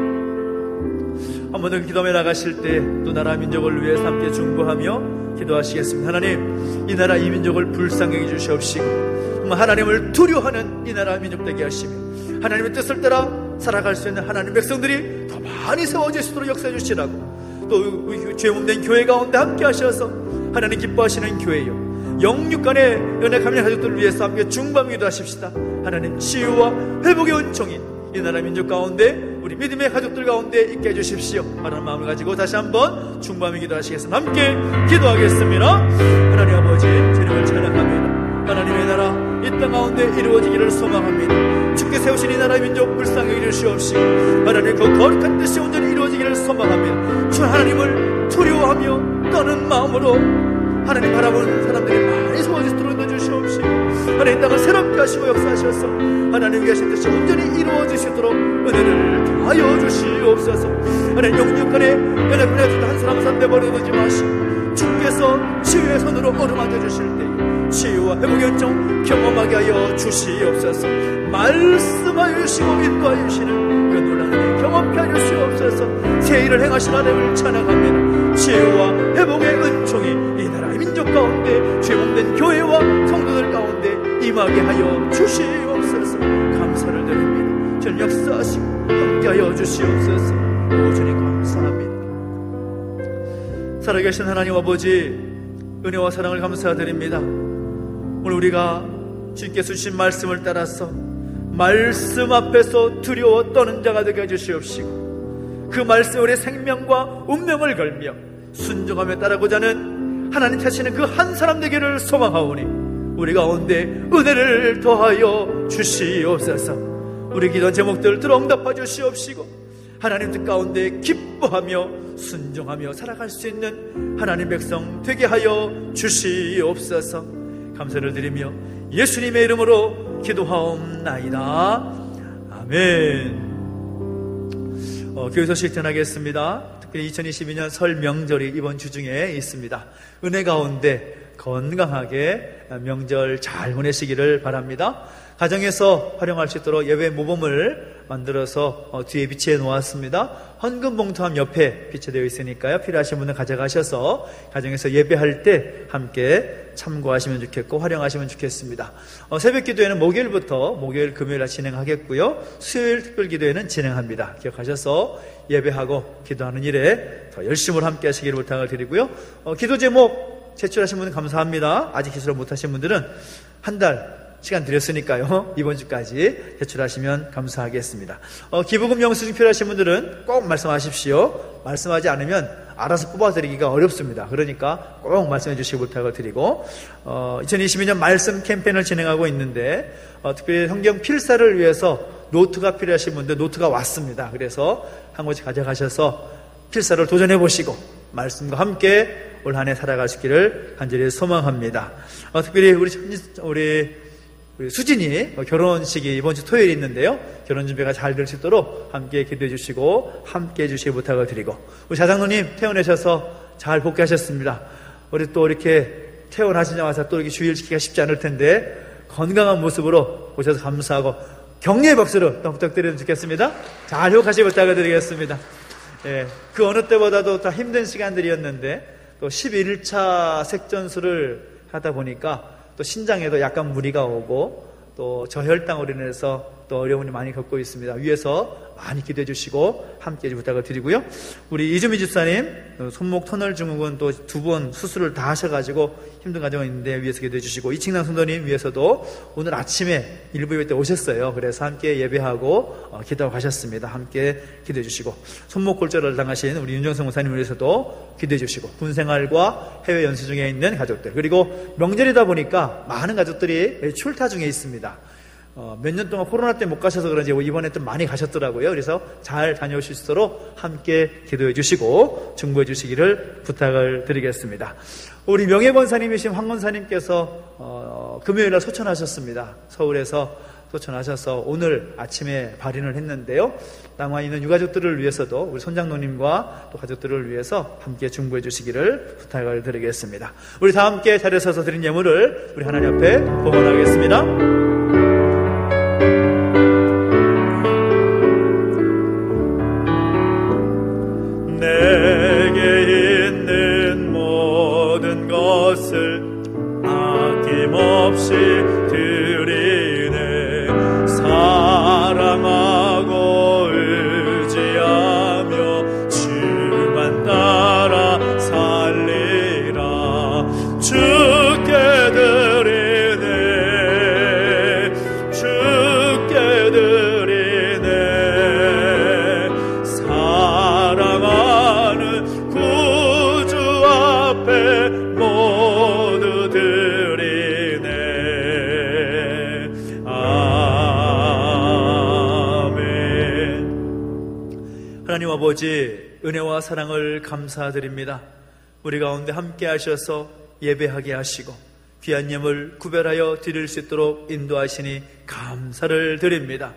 한 번 더 기도하며 나가실 때 또 나라 민족을 위해서 함께 중보하며 기도하시겠습니다. 하나님, 이 나라 이 민족을 불쌍히 주시옵시고 하나님을 두려워하는 이 나라 민족 되게 하시며 하나님의 뜻을 따라 살아갈 수 있는 하나님 백성들이 더 많이 세워질 수 있도록 역사해 주시라고, 또 죄 없는 교회 가운데 함께 하셔서 하나님 기뻐하시는 교회요 영육간의 연약한 가족들을 위해서 함께 중보하며 기도하십시다. 하나님 치유와 회복의 은총이 이 나라 민족 가운데 우리 믿음의 가족들 가운데 있게 해주십시오. 하나님 마음을 가지고 다시 한번 중보하며 기도하시겠습니다. 함께 기도하겠습니다. 하나님 아버지, 주님을 찬양합니다. 하나님의 나라 이 땅 가운데 이루어지기를 소망합니다. 주께 세우신 이 나라 민족 불쌍히 해주시옵시고 하나님 그 거룩한 뜻이 온전히 이루어지기를 소망합니다. 주 하나님을 두려워하며 떠는 마음으로 하나님 바라보는 사람들이 많이 세워지도록 넣어주시옵시고 하나님 땅을 새롭게 하시고 역사하셔서 하나님 위하신 뜻이 온전히 이루어지시도록 은혜를 더하여 주시옵소서. 하나님 영육간에 연약한 가족들 한 사람 한 사람 내버려두지 마시고 주께서 치유의 손으로 어루만져 주실 때 치유와 회복의 은총 경험하게 하여 주시옵소서. 말씀하여 주시고 인도하여 주시는 그 놀라운 은혜 경험케 하여 주시옵소서. 새 일을 행하신 하나님을 찬양합니다. 치유와 회복의 은총이 이 나라의 민족 가운데 죄목된 교회와 성도들 가운데 임하게 하여 주시옵소서. 감사를 드립니다. 주님 역사하시고 함께하여 주시옵소서. 오 주님 감사합니다. 살아계신 하나님 아버지, 은혜와 사랑을 감사드립니다. 오늘 우리가 주님께서 주신 말씀을 따라서 말씀 앞에서 두려워 떠는 자가 되게 해주시옵시고 그 말씀에 우리의 생명과 운명을 걸며 순종하며 따라고자 하는 하나님 자신은 그 한 사람 되기를 소망하오니 우리 가운데 은혜를 더하여 주시옵소서. 우리 기도한 제목들 들어 응답하 주시옵시고 하나님 뜻 가운데 기뻐하며 순종하며 살아갈 수 있는 하나님 백성 되게 하여 주시옵소서. 감사를 드리며 예수님의 이름으로 기도하옵나이다. 아멘. 교회 소식 전하겠습니다. 특별히 2022년 설 명절이 이번 주 중에 있습니다. 은혜 가운데 건강하게 명절 잘 보내시기를 바랍니다. 가정에서 활용할 수 있도록 예배 모범을 만들어서 뒤에 비치해 놓았습니다. 헌금 봉투함 옆에 비치되어 있으니까요. 필요하신 분은 가져가셔서 가정에서 예배할 때 함께 참고하시면 좋겠고 활용하시면 좋겠습니다. 새벽 기도회는 목요일부터 목요일 금요일 진행하겠고요. 수요일 특별 기도회는 진행합니다. 기억하셔서 예배하고 기도하는 일에 더 열심히 함께 하시기를 부탁을 드리고요. 기도 제목 제출하신 분은 감사합니다. 아직 제출 못하신 분들은 한 달 시간 드렸으니까요. 이번 주까지 제출하시면 감사하겠습니다. 기부금 영수증 필요하신 분들은 꼭 말씀하십시오. 말씀하지 않으면 알아서 뽑아드리기가 어렵습니다. 그러니까 꼭 말씀해 주시기 부탁을 드리고 2022년 말씀 캠페인을 진행하고 있는데 특별히 성경 필사를 위해서 노트가 필요하신 분들 노트가 왔습니다. 그래서 한 권씩 가져가셔서 필사를 도전해 보시고 말씀과 함께 올 한 해 살아갈 수 있기를 간절히 소망합니다. 특별히 우리 수진이 결혼식이 이번 주 토요일에 있는데요. 결혼 준비가 잘 될 수 있도록 함께 기도해 주시고 함께 해 주시기 부탁을 드리고 우리 자장로님 퇴원하셔서 잘 복귀하셨습니다. 우리 또 이렇게 퇴원하시자마자 또 이렇게 주일 지키기가 쉽지 않을 텐데 건강한 모습으로 오셔서 감사하고 격려의 박수로 또 부탁드리면 좋겠습니다. 잘 회복하시기 부탁을 드리겠습니다. 예, 그 어느 때보다도 다 힘든 시간들이었는데 또 11차 색전수를 하다 보니까 또 신장에도 약간 무리가 오고 또 저혈당으로 인해서 또 어려움을 많이 겪고 있습니다. 위에서 많이 기도해 주시고 함께 부탁을 드리고요. 우리 이주미 집사님 손목 터널 증후군 또 2번 수술을 다 하셔가지고 힘든 과정이 있는데 위에서 기도해 주시고, 이칭남 성도님 위에서도 오늘 아침에 일부 예배 때 오셨어요. 그래서 함께 예배하고 기도하고 가셨습니다. 함께 기도해 주시고, 손목 골절을 당하신 우리 윤정성 목사님 위해서도 기도해 주시고, 군생활과 해외 연수 중에 있는 가족들, 그리고 명절이다 보니까 많은 가족들이 출타 중에 있습니다. 몇 년 동안 코로나 때문에 못 가셔서 그런지 이번에 좀 많이 가셨더라고요. 그래서 잘 다녀오실 수 있도록 함께 기도해 주시고 중보해 주시기를 부탁을 드리겠습니다. 우리 명예권사님이신 황권사님께서 금요일날 소천하셨습니다. 서울에서 소천하셔서 오늘 아침에 발인을 했는데요. 남아 있는 유가족들을 위해서도 우리 손장로님과 또 가족들을 위해서 함께 중보해 주시기를 부탁을 드리겠습니다. 우리 다 함께 자리에 서서 드린 예물을 우리 하나님 앞에 봉헌하겠습니다. 내게 있는 모든 것을 아낌없이 드리네. 사랑하고 의지하며 주만 따라 살리라. 주께 드리네. 주께 드리네. 사랑하는 구주 앞에 모두 드리네. 아멘. 하나님 아버지, 은혜와 사랑을 감사드립니다. 우리 가운데 함께 하셔서 예배하게 하시고 귀한 예물 구별하여 드릴 수 있도록 인도하시니 감사를 드립니다.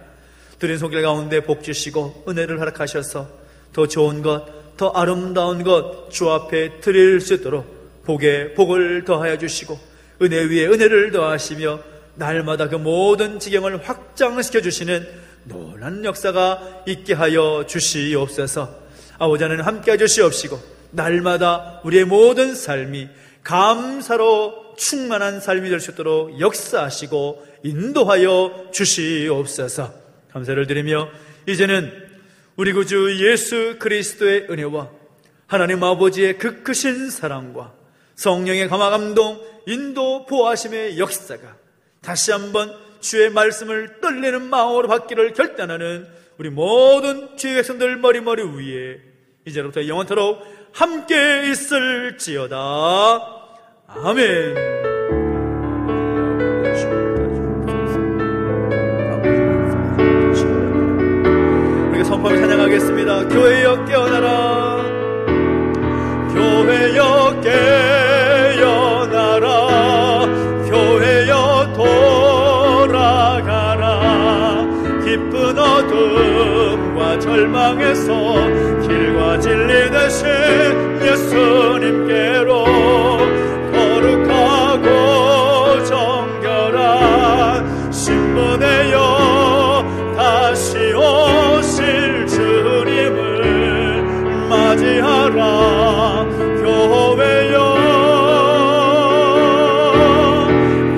드린 손길 가운데 복 주시고 은혜를 허락하셔서 더 좋은 것, 더 아름다운 것 주 앞에 드릴 수 있도록 복에 복을 더하여 주시고 은혜 위에 은혜를 더하시며 날마다 그 모든 지경을 확장시켜 주시는 놀라운 역사가 있게 하여 주시옵소서. 아버지 하나님 함께 해주시옵시고 날마다 우리의 모든 삶이 감사로 충만한 삶이 될 수 있도록 역사하시고 인도하여 주시옵소서. 감사를 드리며 이제는 우리 구주 예수 그리스도의 은혜와 하나님 아버지의 그 크신 사랑과 성령의 감화 감동 인도 보호하심의 역사가 다시 한번 주의 말씀을 떨리는 마음으로 받기를 결단하는 우리 모든 주의 백성들 머리머리 위에 이제부터 영원토록 함께 있을지어다. 아멘. 우리가 선포를 찬양하겠습니다. 교회여 깨어나라. 교회여 깨어나라. 교회여 돌아가라. 깊은 어둠과 절망에서 길과 진리 되신 예수님께로 거룩하고 정결한 신부되어 다시 오실 주님을 맞이하라. 교회여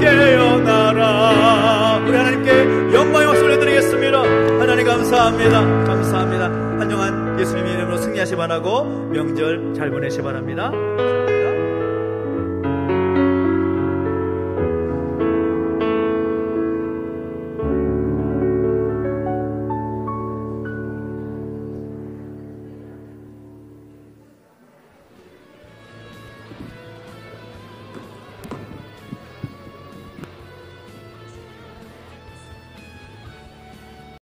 깨어나라. 우리 하나님께 영광의 박수를 해드리겠습니다. 하나님 감사합니다. 감사합니다. 한영한 예수님의 이름으로 승리하시 바라고 명절 잘 보내시 바랍니다.